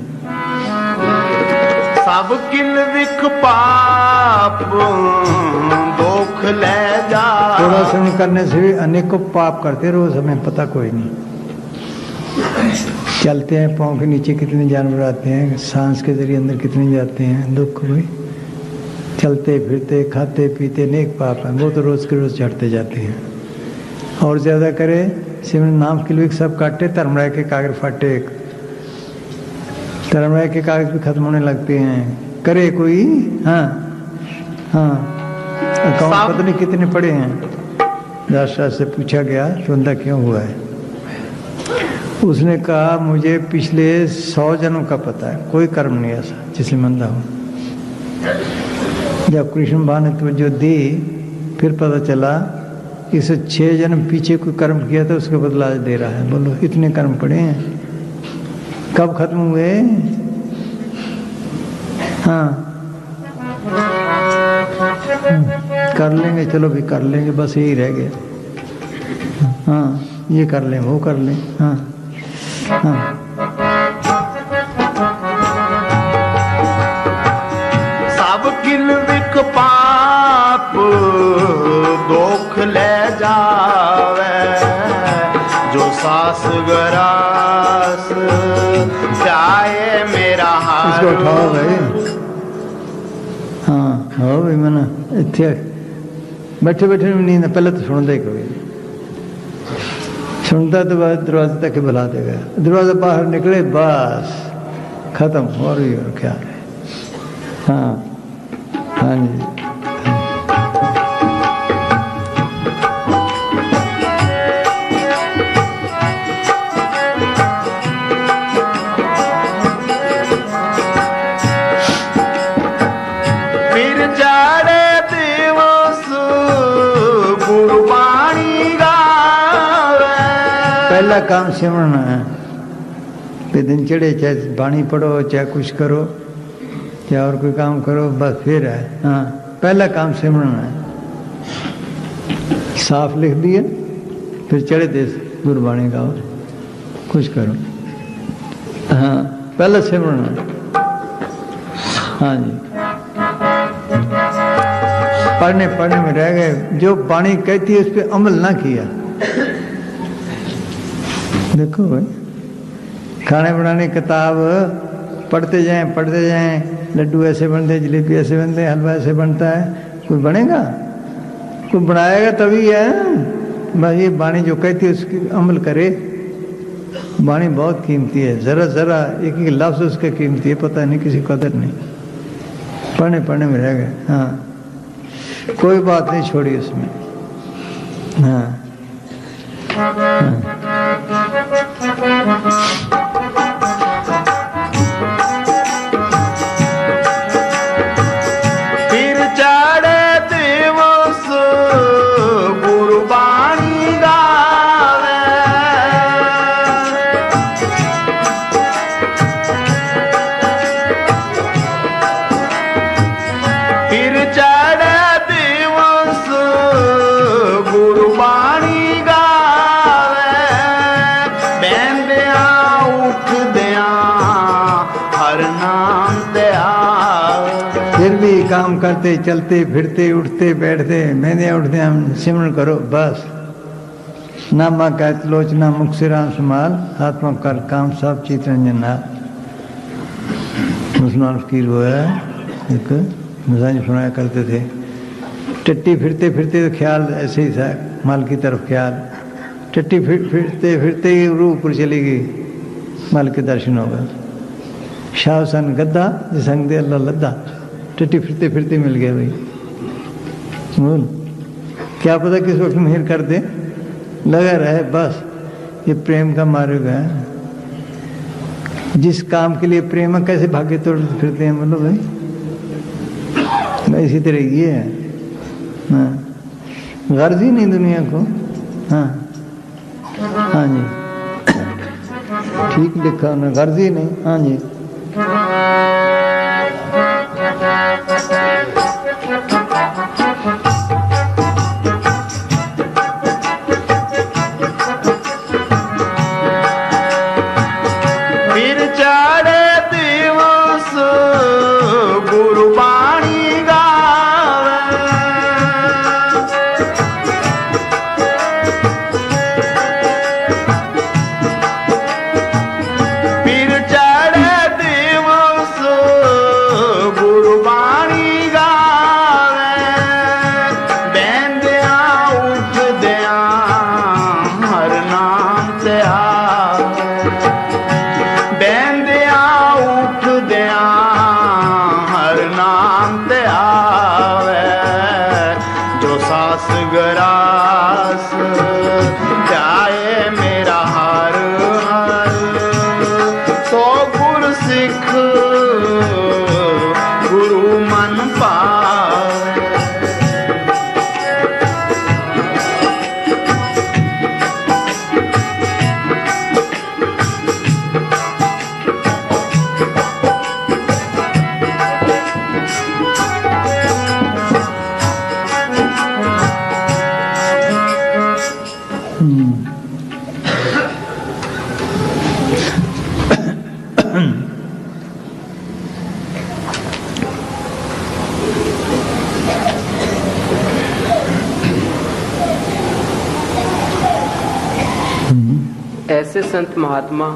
सब किल विख पाप दोख ले जा।
थोड़ा समय करने से भी अनेकों पाप करते रोज, हमें पता कोई नहीं। चलते हैं, पाँव के नीचे कितने जानवर आते हैं, सांस के जरिए अंदर कितने जाते हैं, दुख भी चलते फिरते खाते पीते नेक पाप हैं, वो तो रोज के रोज चढ़ते जाते हैं। और ज्यादा करे सिमरन नाम के लिए सब काटे, धर्मराय के कागज फाटे, धर्मराय के कागज भी खत्म होने लगते हैं। करे कोई हाँ हाँ अकाउंट पता नहीं कितने पड़े हैं। दासरा से पूछा गया चुंदा क्यों हुआ है, उसने कहा मुझे पिछले 100 जन्म का पता है, कोई कर्म नहीं ऐसा जिसमें मंदा हो। जब कृष्ण भगवान ने तवज्जो दी, फिर पता चला इसे 6 जन्म पीछे कोई कर्म किया था, उसके बदला आज दे रहा है। बोलो इतने कर्म पड़े हैं, कब खत्म हुए? हाँ कर लेंगे, चलो भी कर लेंगे, बस यही रह गया। हाँ ये कर लें, वो कर लें। हाँ हाँ
सब किल विख पाप दोख ले जावे, जो सास गरास जाए मेरा हार।
इसको उठाओ भाई। हाँ हो भाई मना इतने बैठे बैठे नींद, पहले तो सुनता ही कोई, सुनता तो बाद दरवाजे तक बुला देगा, दरवाजा बाहर निकले बस खत्म हो रही और क्या है। हाँ हाँ जी
फिर जाड़े दिवस गुरबाणी गावे।
पहला काम सिमरन है। पे दिन चढ़े चाहे बाणी पढ़ो, चाहे कुछ करो, चाहे और कोई काम करो, बस फिर है। हाँ पहला काम सिमरन है। साफ लिख दिया, फिर चढ़े देश गुरबाणी गाओ, कुछ करो। हाँ पहला सिमरन है। हाँ जी पढ़ने पढ़ने में रह गए, जो बाणी कहती है उस पर अमल ना किया। देखो भाई खाने बनाने किताब पढ़ते जाएं, लड्डू ऐसे बनते, जलेबी ऐसे बनते, हलवा ऐसे बनता है, कोई बनेगा? कोई बनाएगा तभी है। बस ये बाणी जो कहती है उसकी अमल करे। बाणी बहुत कीमती है, जरा जरा एक एक लफ्ज उसका कीमती है, पता नहीं किसी कदर नहीं। पढ़ने में रह गए। हाँ कोई बात नहीं छोड़ी उसमें। हाँ,
फिर चढ़े दिवस गुरबाणी गावे, फिर चढ़े दिवस गुरबाणी गावे, बैंदिया उठदिया हर नाम ते आवे।
फिर भी काम करते चलते फिरते उठते बैठते मैंने उठते हम सिमरन करो बस। नामा कहत लोचना मुख से राम सुमाल, आत्मा कर काम सब चितरंजन नाल। मुसलमान फकीर वो है एक मजाज सुनाया करते थे। टट्टी फिरते फिरते तो ख्याल ऐसे ही था, माल की तरफ ख्याल। टट्टी फिरते फिरते ही रूह ऊपर चली गई, माल के दर्शन हो गए। शाह सन गद्दा जिसंग दे अल्लाह लद्दा, टट्टी फिरते फिरते मिल गया भाई। बोल क्या पता किस वक्त मेहर कर दे, लगा रहे बस। ये प्रेम का मार्ग है। जिस काम के लिए प्रेम है कैसे भाग्य तोड़ फिरते हैं बोलो भाई। इसी तरह ये है, हाँ, गर्ज ही नहीं दुनिया को। हाँ हाँ जी, ठीक लिखा ना, गर्ज ही नहीं। हाँ जी,
फिर चढ़े दिवस गुरबाणी गावे, फिर चढ़े दिवस गुरबाणी गावे, बैंदिया उठदिया हर नाम ते आवे, बैंदिया उठदिया हर नाम ते आवे। जो सास गरास ध्याए मेरा हर हर, सो गुर सिख गुरु मन पावे।
ऐसे संत महात्मा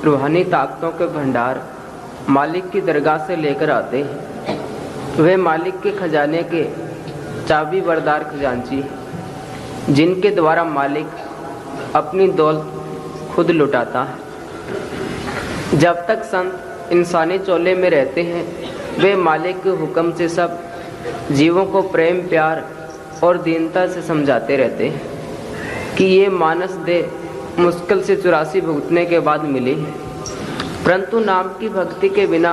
रूहानी ताकतों के भंडार मालिक की दरगाह से लेकर आते हैं। वे मालिक के खजाने के चाबी बरदार खजांची हैं, जिनके द्वारा मालिक अपनी दौलत खुद लुटाता है। जब तक संत इंसानी चोले में रहते हैं, वे मालिक के हुक्म से सब जीवों को प्रेम प्यार और दीनता से समझाते रहते हैं कि ये मानस देह मुश्किल से 84 भुगतने के बाद मिली है, परंतु नाम की भक्ति के बिना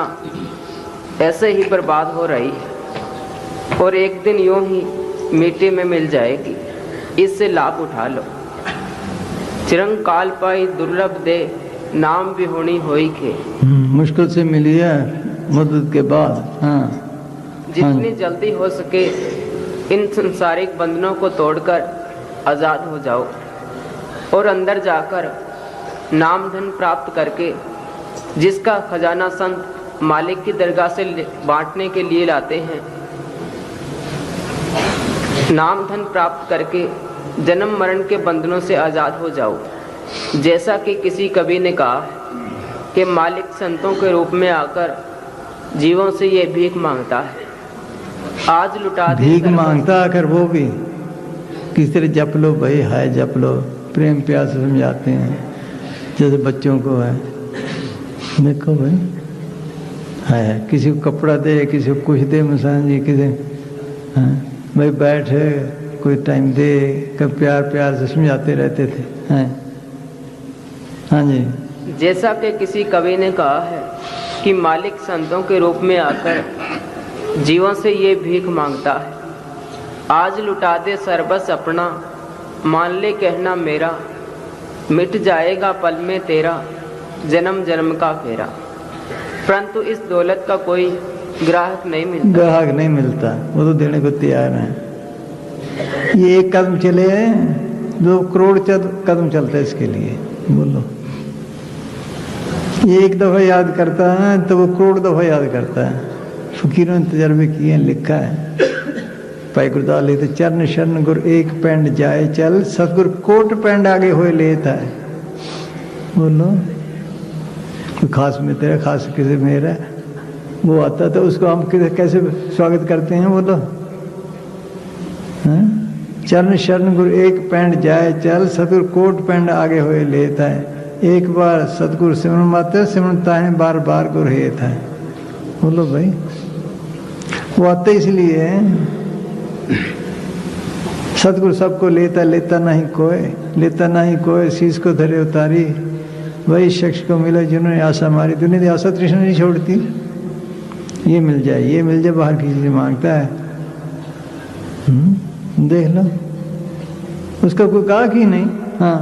ऐसे ही बर्बाद हो रही है और एक दिन यूं ही मिट्टी में मिल जाएगी। इससे लाभ उठा लो। चिरंकाल पाई दुर्लभ दे, नाम भी होनी होई के।
मुश्किल से मिली है मुद्दत के बाद। हाँ,
जितनी जल्दी हो सके इन संसारिक बंधनों को तोड़कर आजाद हो जाओ और अंदर जाकर नाम धन प्राप्त करके, जिसका खजाना संत मालिक की दरगाह से बांटने के लिए लाते हैं, नाम धन प्राप्त करके जन्म मरण के बंधनों से आजाद हो जाओ। जैसा कि किसी कवि ने कहा कि मालिक संतों के रूप में आकर जीवों से ये भीख मांगता है। आज लुटा दे
भीख मांगता आकर वो भी किस तरह जप लो भाई, हाय जप लो, प्रेम प्यार से समझाते हैं जैसे बच्चों को है। देखो भाई है, किसी को कपड़ा दे, किसी को कुछ दे, मसान जी किसी, हाँ भाई बैठ कोई टाइम दे, कब प्यार प्यार से समझाते रहते थे। हैं हाँ जी।
जैसा कि किसी कवि ने कहा है कि मालिक संतों के रूप में आकर जीवों से ये भीख मांगता है, आज लुटा दे सर्वस अपना, मान ले कहना मेरा, मिट जाएगा पल में तेरा जन्म जन्म का फेरा। परंतु इस दौलत का कोई ग्राहक नहीं मिलता।
ग्राहक नहीं मिलता, वो तो देने को तैयार है। ये एक कदम चले 2 करोड़ कदम चलता है इसके लिए। बोलो, ये एक दफा याद करता है तो वो करोड़ दफा याद करता है। फकीरों ने तजर्बे किए हैं, लिखा है। भाई गुरदास लिखते, चरण शरण गुर एक पेंड जाए चल, सतगुर कोट पेंड आगे हुए लेता है। बोलो, कोई खास में तेरा, खास किसी मेरा, वो आता तो उसको हम कैसे स्वागत करते हैं। बोलो, चरण शरण गुरु एक पेंड जाए चल, सतगुर कोट पेंड आगे हुए लेता है। एक बार सतगुरु सिमरन मात्र सिमरनता है, बार बार गुरु हेत है। बोलो भाई, वो आते इसलिए सतगुरु सबको लेता, लेता नहीं कोई, लेता नहीं कोई, शीश को धरे उतारी, वही शख्स को मिला जिन्होंने आशा मारी। दुनिया की आशा तृष्णा नहीं छोड़ती, ये मिल जाए, ये मिल जाए, बाहर की चीज मांगता है। देख लो, उसका कोई कहा कि नहीं। हाँ,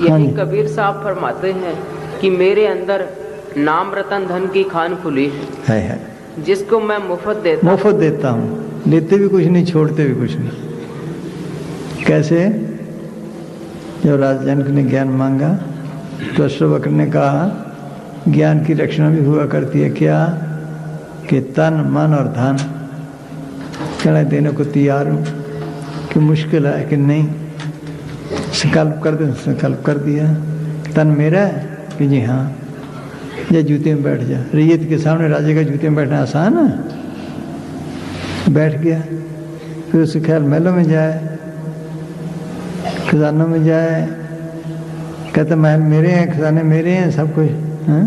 यही कबीर साहब फरमाते हैं कि मेरे अंदर नाम रतन धन की खान खुली है, जिसको मैं मुफ्त देता
हूँ, लेते भी कुछ नहीं, छोड़ते भी कुछ नहीं। कैसे? जब राजा जनक ने ज्ञान मांगा तो अश्वबकर ने कहा ज्ञान की रक्षणा भी हुआ करती है क्या, कि तन मन और धन कहना देने को तैयार हूँ, कि मुश्किल है कि नहीं। संकल्प कर दे, संकल्प कर दिया। तन मेरा है कि जी हाँ, या जूते में बैठ जा। रैयत के सामने राजे का जूते में बैठना आसान है। बैठ गया, फिर उसके ख्याल महलों में जाए, खजानों में जाए, कहते महल मेरे हैं, खजाने मेरे हैं, सब कुछ हाँ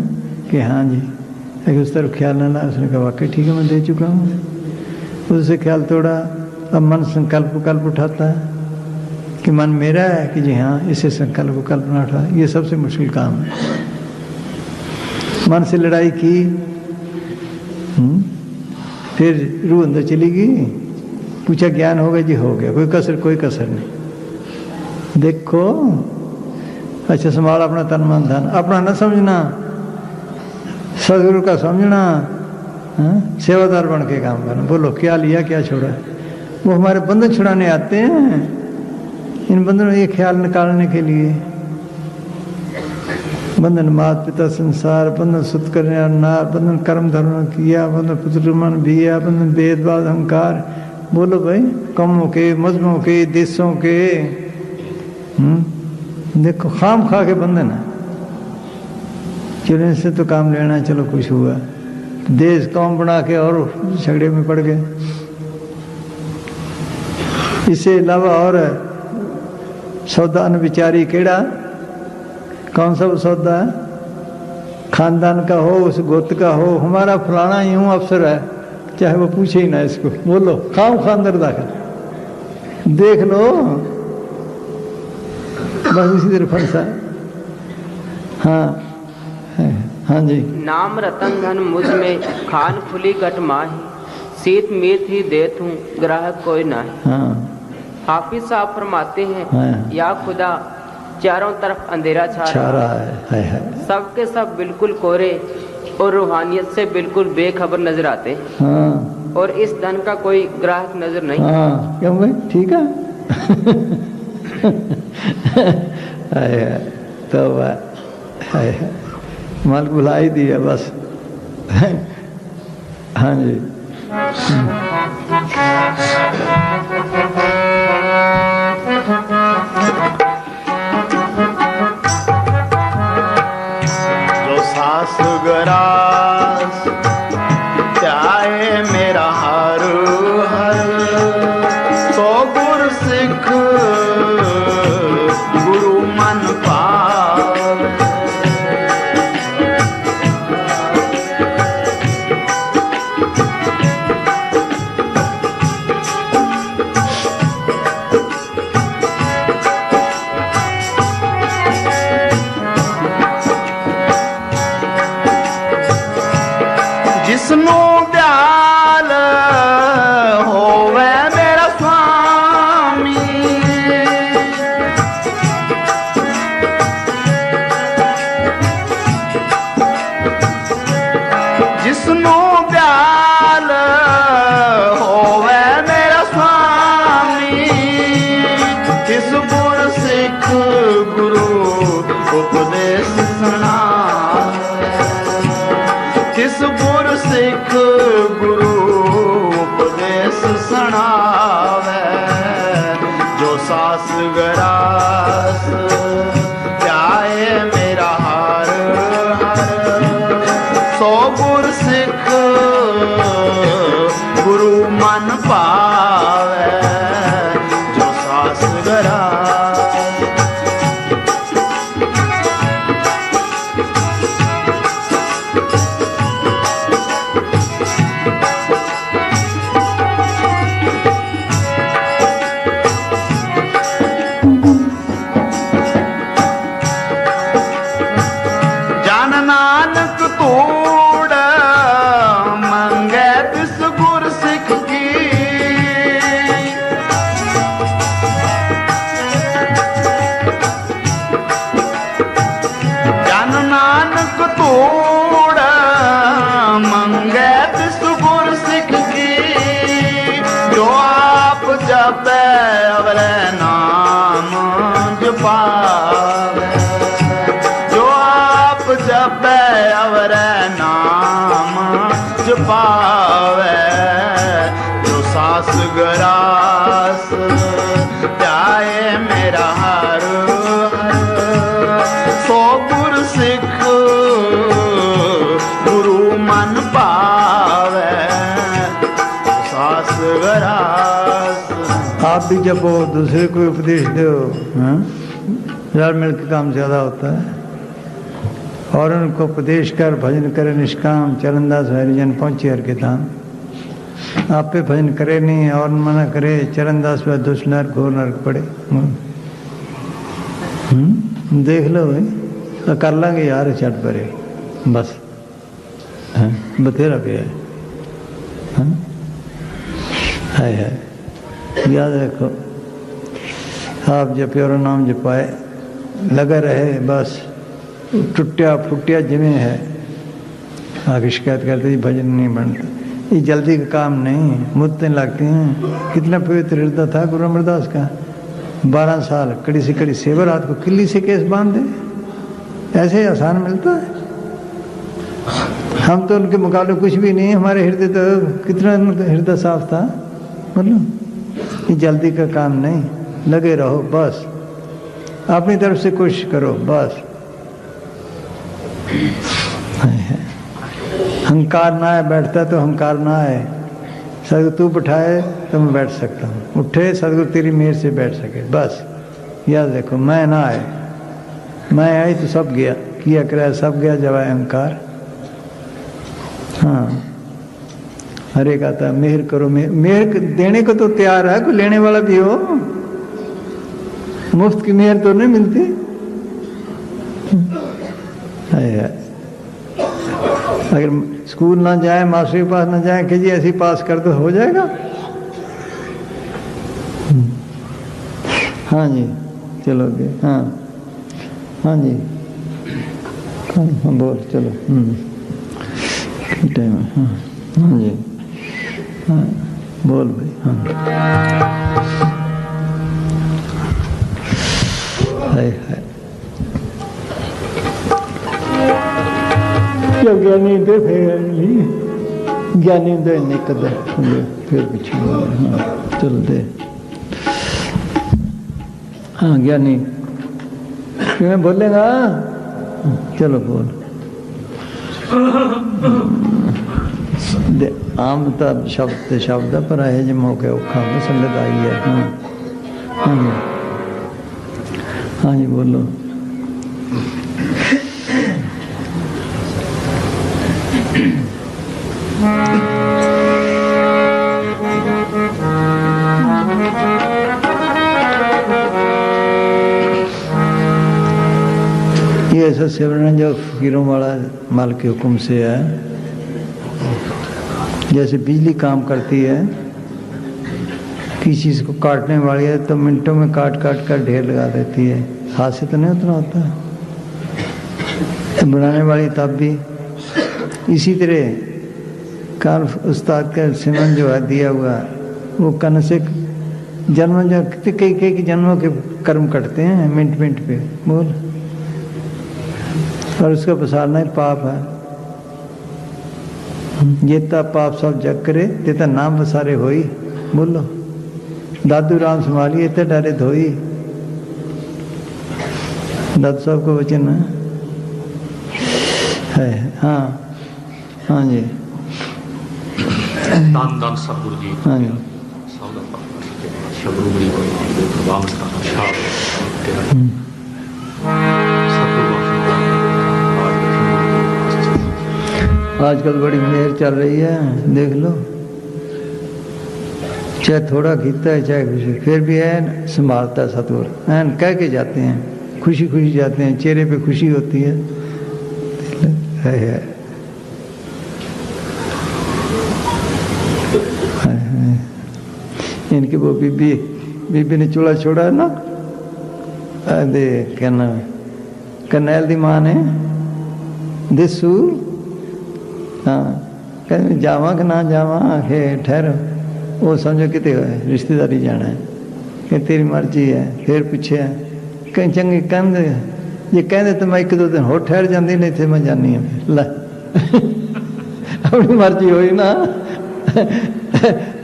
कि हाँ जी। लेकिन उस तरफ ख्याल न ला। उसने कहा वाकई ठीक है, मैं दे चुका हूँ। उससे ख्याल तोड़ा। अब मन संकल्प उठाता है कि मन मेरा है कि जी हाँ, इसे संकल्प कल्पना उठा। ये सबसे मुश्किल काम है। मन से लड़ाई की, फिर रूह अंदर चली गई, पूछा ज्ञान हो गया जी, हो गया, कोई कसर नहीं। देखो, अच्छा संभाल अपना तन मन धन, अपना न समझना, सदगुरु का समझना, सेवादार बन के काम करना। बोलो, क्या लिया क्या छोड़ा। वो हमारे बंधन छुड़ाने आते हैं, इन बंधनों ये ख्याल निकालने के लिए। बंधन मात पिता संसार, बंधन सुत करने नार, बंधन कर्म धर्म किया, बंधन पुत्र मन बिया, बंधन भेदभाव अहंकार। बोलो भाई, कमों के, मजमों के, देशों के, देखो खाम खा के बंधन है। चलो इनसे तो काम लेना, चलो कुछ हुआ, देश कौम बना के और झगड़े में पड़ गए। इससे अलावा और सौदा अनविचारी केड़ा, कौन सा सौदा है? खानदान का हो, उस गोत्र का हो, हमारा फलाना यूं अफसर है, चाहे वो पूछे ही ना इसको। बोलो, खाम खानदर दाखिल, देख लो, बस इसी तरह फंसा। हाँ जी।
नाम रतन धन मुझ में खान खुली कट माही, सीत मीत ही देत हूँ ग्राहक कोई ना।
हाँ।
हाफिज साहब फरमाते हैं,
हाँ।
या खुदा चारों तरफ अंधेरा छा रहा
है।
सबके सब बिल्कुल कोरे और रूहानियत से बिल्कुल बेखबर नजर आते हैं।
हाँ।
और इस धन का कोई ग्राहक नजर नहीं।
हाँ, क्यों भाई, ठीक है। तो माल बुला ही दिया बस। हाँ जी।
जो सास गरास त्याए मेरा हर हर, तो गुर सिख गुरु मन पावे। सास गरास ध्याए मेरा हर हर। सो गुर सिख गुरु मन पावे जो सास गरास। जो आप जपे अवर नाम जपावे जो सास गरास ध्याए मेरा हर हर। सो गुर सिख गुरु मन पावे सास गरास।
आप भी जब वो दूसरे को उपदेश दो, हाँ? यार मिल के काम ज़्यादा होता है। और उनको उपदेश कर भजन करे निष्काम चरणदास हरिजन पहुँचे हर के धाम। आप पे भजन करे नहीं और मना करे चरणदास पे दुष्नर घोर नरक पड़े। देख लो भाई तो कर लेंगे यार चट परे बस, हाँ? बतेरा पे है, हाँ? है याद रखो आप जपे और नाम जपाए लगा रहे बस। टुटिया फुटिया जिमें है आगे शिकायत करते ही भजन नहीं बनता। ये जल्दी का काम नहीं, मुद्दे लगती हैं। कितना पवित्र हृदय था गुरु अमरदास का। 12 साल कड़ी से कड़ी सेवा, रात को किल्ली से केस बांध दे, ऐसे ही आसान मिलता है। हम तो उनके मुकाबले कुछ भी नहीं। हमारे हृदय तो कितना हृदय साफ था। मतलब ये जल्दी का काम नहीं, लगे रहो बस, अपनी तरफ से कोशिश करो बस। हंकार ना आए, बैठता तो हंकार ना आए। सदगुरु तू बैठाए तो मैं बैठ सकता हूँ, उठे सदगुरु तेरी मेहर से बैठ सके बस। याद देखो मैं ना आए, मैं आई तो सब गया, किया कराया सब गया जब आए अहंकार। हाँ हर एक आता है मेहर करो, मेहर देने को तो तैयार है, कोई लेने वाला भी हो। मुफ्त की मेहर तो नहीं मिलती। अगर स्कूल ना जाए, मास्टर के पास ना जाए कि जी ऐसी पास कर दो, हो जाएगा। हाँ जी चलोगे, हाँ हाँ जी हाँ बोल चलो। टाइम है, हाँ हाँ जी हाँ बोल भाई। हाँ है जो ज्ञानी दे ज्ञानी दे निकद फिर पीछे। हाँ चल दे। हाँ ज्ञानी क्यों बोलेगा, चलो बोल। आम तो शब्द पर है जो मौके औखा संगत आई है। हाँ हाँ जी हाँ जी बोलो। ये ऐसा सेवन जो फकीरों वाला माल के हुक्म से है। जैसे बिजली काम करती है, किसी चीज़ को काटने वाली है तो मिनटों में काट काट कर ढेर लगा देती है, हाथ से तो नहीं उतना होता। तो बनाने वाली तब भी इसी तरह काल उस्ताद का सिमरन जो है दिया हुआ, वो कन से जन्म जो कई जन्मों के कर्म कटते हैं मिनट मिनट पे बोल। और उसका पसारना ही पाप है। जेता पाप सब जग करे तेता नाम पसारे होई बोलो। दादू राम संभालिए ते डरे धोई, दादू साहब का वचन है। हाँ हाँ जी,
धन धन सतगुरु जी।
हाँ जी, आजकल बड़ी मेहर चल रही है, देख लो, चाहे थोड़ा खींचता है चाहे खुशी, फिर भी है संभालता है सतगुरु, है कह के जाते हैं, खुशी खुशी जाते हैं, चेहरे पे खुशी होती है। इनकी वो बीबी ने चूल्हा छोड़ा है ना, दे कहना करनैल दी मां ने दिसू, हाँ कहते जावा कि ना जावा, आखे ठहरो, वो समझो कितने रिश्तेदारी जाना है, कि तेरी मर्जी है। फिर पूछे कहीं चंगे कहते जे कहते तो मैं एक दो दिन होर ठहर जाती, नहीं थे मैं जानी है। ला अपनी मर्जी हुई ना,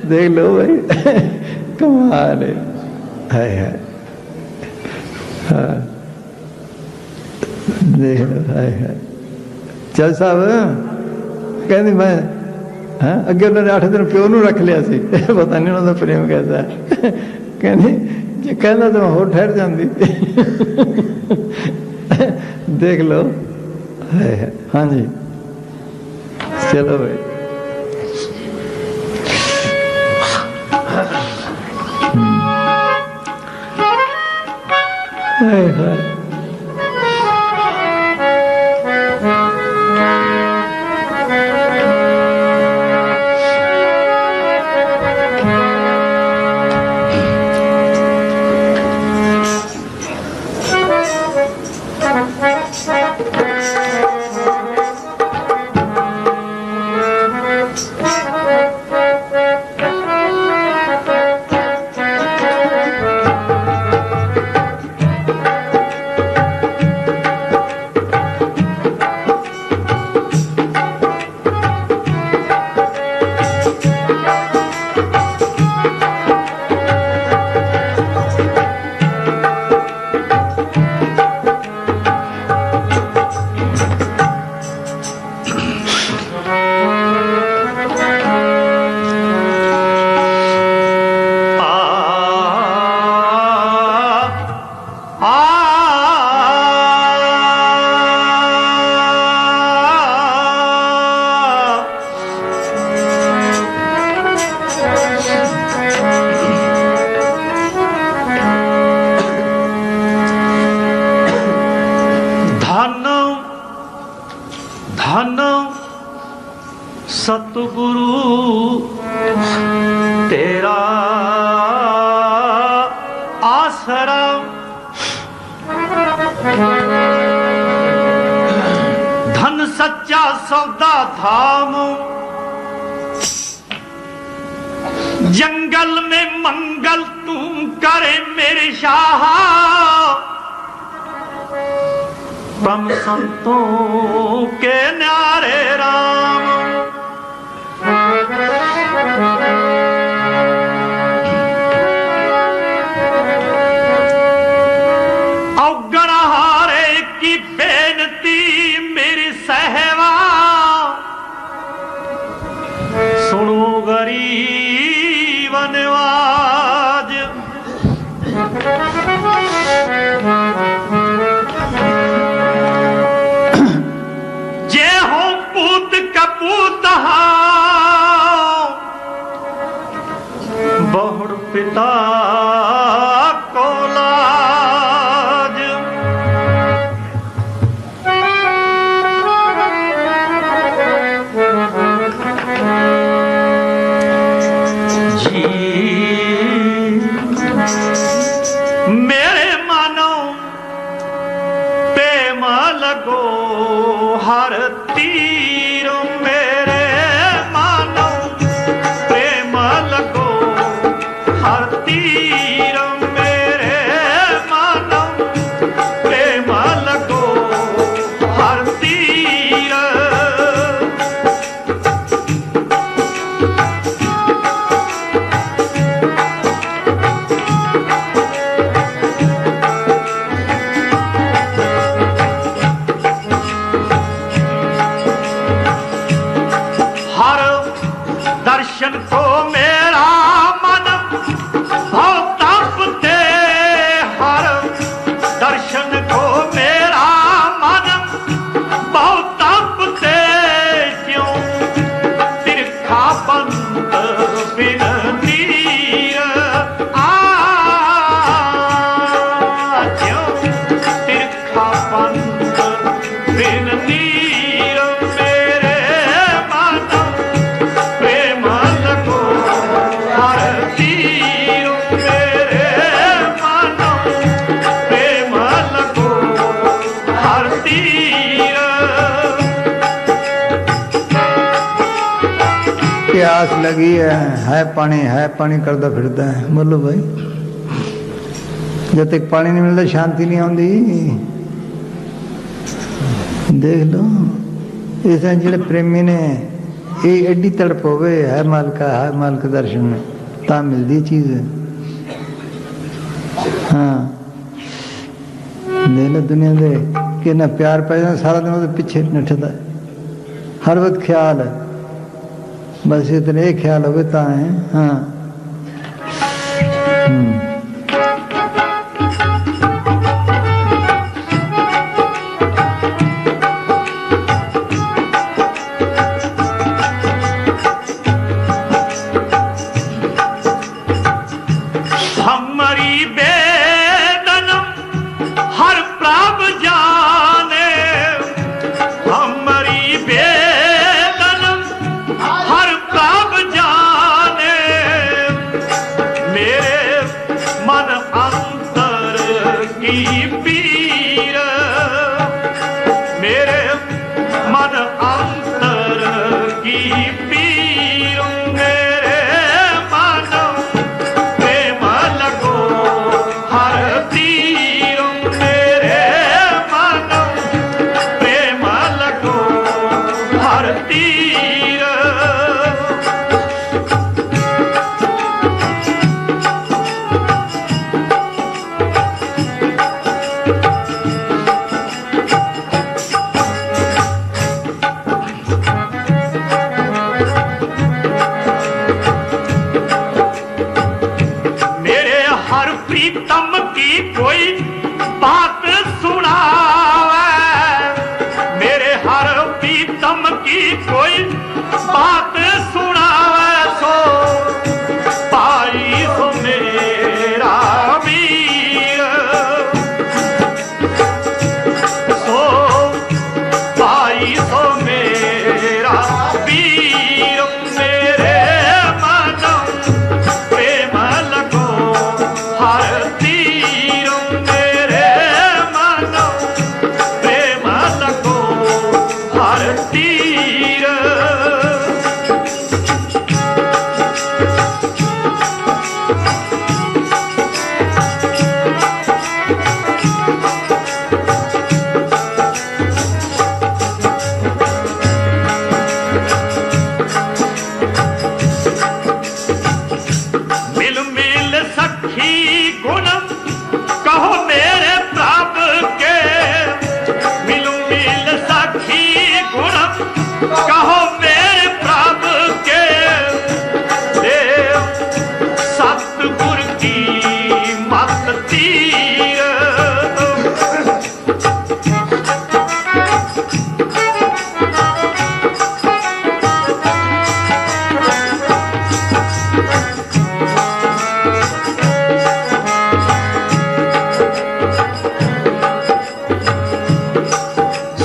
देख लो भाई, कमाल है। हाँ देख लो, है चल साहब कहती मैं, हाँ अगे उन्होंने 8 दिन प्यो नूं रख लिया सी, पता नहीं उन्होंने प्रेम कैसा है, कहती जे कहना तो मैं होर ठहर जाती। देख लो, है हाँ जी, चलो भाई।
जंगल में मंगल तू करे मेरे शाह, तम संतों के न्यारे राम। अवगणहारे की बेनती मेरी सहवा, सुनो गरीब नवाज। जे हो पूत कपूत बहुड़ पिता को लाज। मेरे मानो प्रेम लगो हर तीर, मेरे मानो प्रेम लगो हर तीर, मेरे मानो प्रेम लगो हर तीर।
प्यास लगी है पानी करता फिरता है। बोलो भाई, जब तक पानी नहीं मिलता शांति नहीं आती। देख लो इस जो प्रेमी ने ये एडी तड़प होवे है मालिक दर्शन में ता मिलती चीज। हाँ देख लो दुनिया दे कि ना प्यार पै जाए सारा दिन वो पीछे नठता है, हर वक्त ख्याल है, बस इतने एक ख्याल हो ता है। हाँ
हमारी बेदन हर प्राप जाने, हमारी बेदन हर प्राप जाने, मेरे मन अंतर की पीर, मेरे मन अंतर की पीर, मेरे मन प्रेम लगो हर तीर, मेरे मन प्रेम लगो हर तीर। मेरे हर प्रीतम की कोई बात सुनावे, मेरे हर प्रीतम की कोई बात सुनावे, सो पाई सो मेरा वीर, सो पाई सो मेरा वीर, मेरे मन प्रेम लगो हर तीर, मेरे मन प्रेम लगो हर तीर। मिल मिल सखी गुण कहो मेरे प्राप के, मिल मिल सखी गुण कहो मेरे प्राप के, देव सतगुर की मत तीर।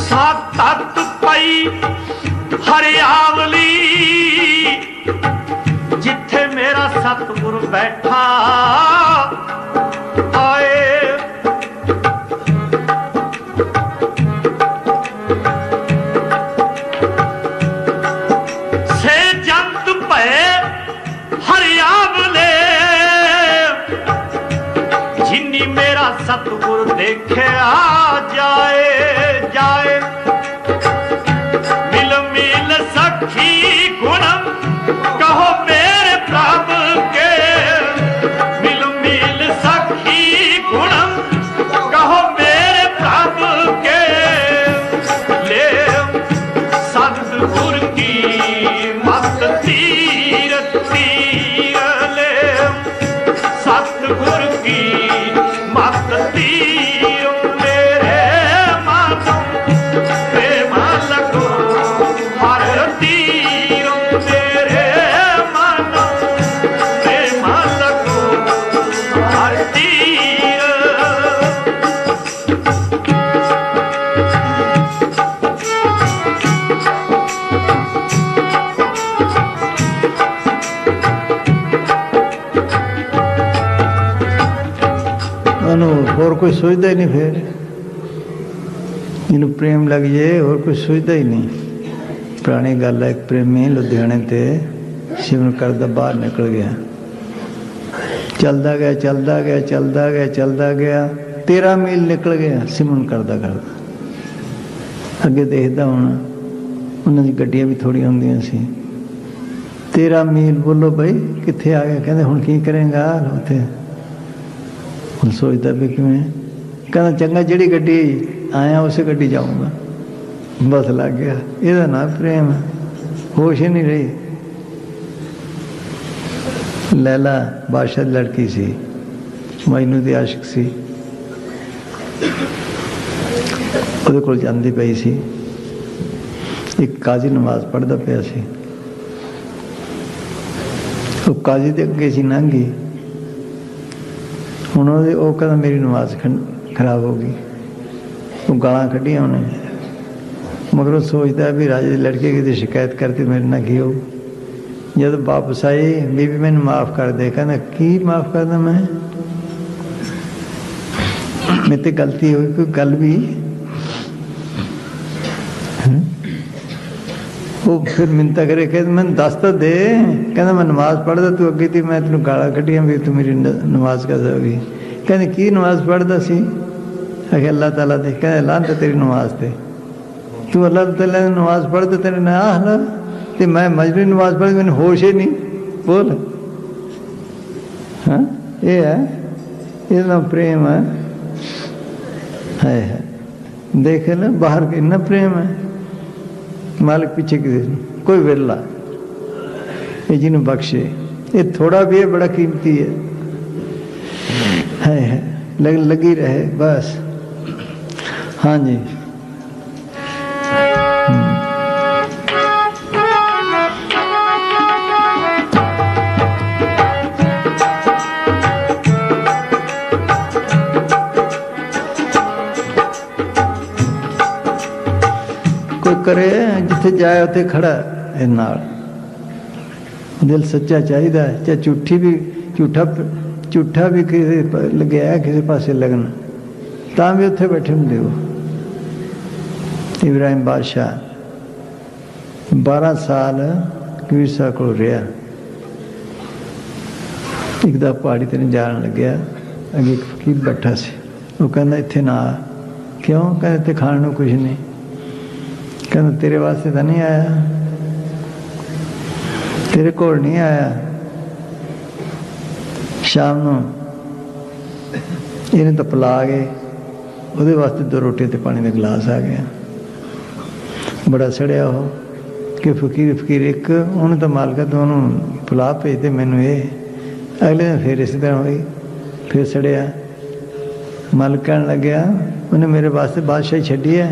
सतत पई हरियावली, जिथे मेरा सतगुर बैठा आए, से जंत पे हरियावले, जिन्नी मेरा सतगुर देखे आ जाए जाए। मिल मिल सखी गुण कहो मेरे प्रभु के, मिल मिल सखी गुण कहो मेरे प्रभु के, ले सतगुर की मत तीर तीर, ले सतगुर की मत तीर, मेरे मन प्रेम लगो हर तीर, मेरे मन प्रेम लगो हर तीर।
और कोई सोचता ही नहीं, फिर जिन्हों प्रेम लग जाए और कोई सोचता ही नहीं। पुरानी गल है, एक प्रेमी लुधियाने ते सिमरन करदा बाहर निकल गया, चलदा गया चलदा गया चलदा गया चलदा गया, 13 मील निकल गया सिमरन करदा करदा। अगे देखदा होना, उन्हां दी गड्डियां भी थोड़ी होंदियां सी। 13 मील बोलो बई कित्थे आ गया, कहंदे हुण की करेंगा उत्थे। हुण सोचदा भी किवें, कहंदा चंगा जिहड़ी गड्डी आया उस गड्डी जाऊँगा, बस लग गया। इहदा ना प्रेम, होश ही नहीं रही। लैला बादशाह दी लड़की सी, मैनू दी आशिक सी, ਉਹਦੇ ਕੋਲ ਜਾਂਦੀ ਪਈ ਸੀ। ਇੱਕ ਕਾਜ਼ੀ ਨਮਾਜ਼ ਪੜ੍ਹਦਾ ਪਿਆ ਸੀ, ਉਹ ਕਾਜ਼ੀ ਦੇ ਅੱਗੇ ਸੀ ਲੰਘੀ। ਹੁਣ ਉਹ ਕਹਿੰਦਾ ਮੇਰੀ ਨਮਾਜ਼ ਖਰਾਬ ਹੋ ਗਈ। ਉਹ ਗਾਲਾਂ ਕੱਢੀਆਂ ਉਹਨੇ, ਮਗਰ ਉਹ ਸੋਚਦਾ ਵੀ ਰਾਜੇ ਦੀ ਲੜਕੀ ਕਿਤੇ ਸ਼ਿਕਾਇਤ ਕਰਤੀ ਮੇਰੇ ਨਾਲ ਕੀ ਹੋਊ। जब वापस आई, बीबी मैंने माफ़ कर दे। कहना की माफ़ करना, मैं मेरे ते गलती हुई, कोई गल भी। वो फिर मिन्नता करे, कहते मैं दस तो दे। कहना मैं नमाज पढ़दा, तू अगे थी, मैं तेन गाला कटिया भी तू मेरी नमाज कर दी। कहने की नमाज पढ़दा सी? आखे अल्लाह ताला दे। कहने लानत तेरी नमाज ते, तू अल्लाह ताला दी नमाज पढ़दा, तेरे ना आह ते मैं मजबूरी नमाज पढ़, मैंने होश ही नहीं। बोल, हाँ ये है, इतना प्रेम है। देखे ना बाहर के इतना प्रेम है। मालिक पीछे किसी कोई विरला, ये जिन्हें बख्शे, ये थोड़ा भी है बड़ा कीमती है। लगी रहे बस। हाँ जी, करे जिथे जाए उत्थे खड़ा है नाल। दिल सच्चा चाहिए, चाहे झूठा भी किसी लग्या है, किसी पासे लगना, तां भी उत्थे बैठे होंदे हो। इब्राहिम बादशाह 12 साल कबीर साहब को रहा। एक दा पहाड़ी ते जान लग्या, अगे एक फकीर बैठा सी। वो कहंदा इत्थे ना आ। क्यों? कहंदा इत्थे खाण नूं कुछ नहीं। कहना तेरे वास्ते तो नहीं आया, तेरे कोल नहीं आया। शाम को इन्हें तो पिला गए, वो वास्ते 2 रोटी ते पानी का गिलास आ गया। बड़ा सड़िया हो कि फकीर एक उन्होंने तो मालका तो उन्होंने पिला भेजते मैनू ये। अगले दिन फिर इस तरह हुई, फिर सड़िया। मालिक कहन लग्या उन्हें मेरे वास्ते बादशाही छड्डी है,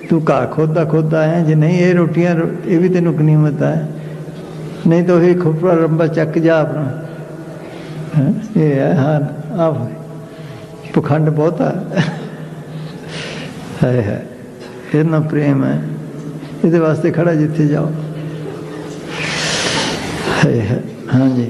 तू घा खोदा आया, जे नहीं ये रोटियां ये भी तेन गनीमत है, नहीं तो ये खोपड़ा रंबा चक जा अपना। ये है हाँ आप पखंड बहुत है। इतना प्रेम है, ये वास्ते खड़ा जिथे जाओ है। हाँ जी।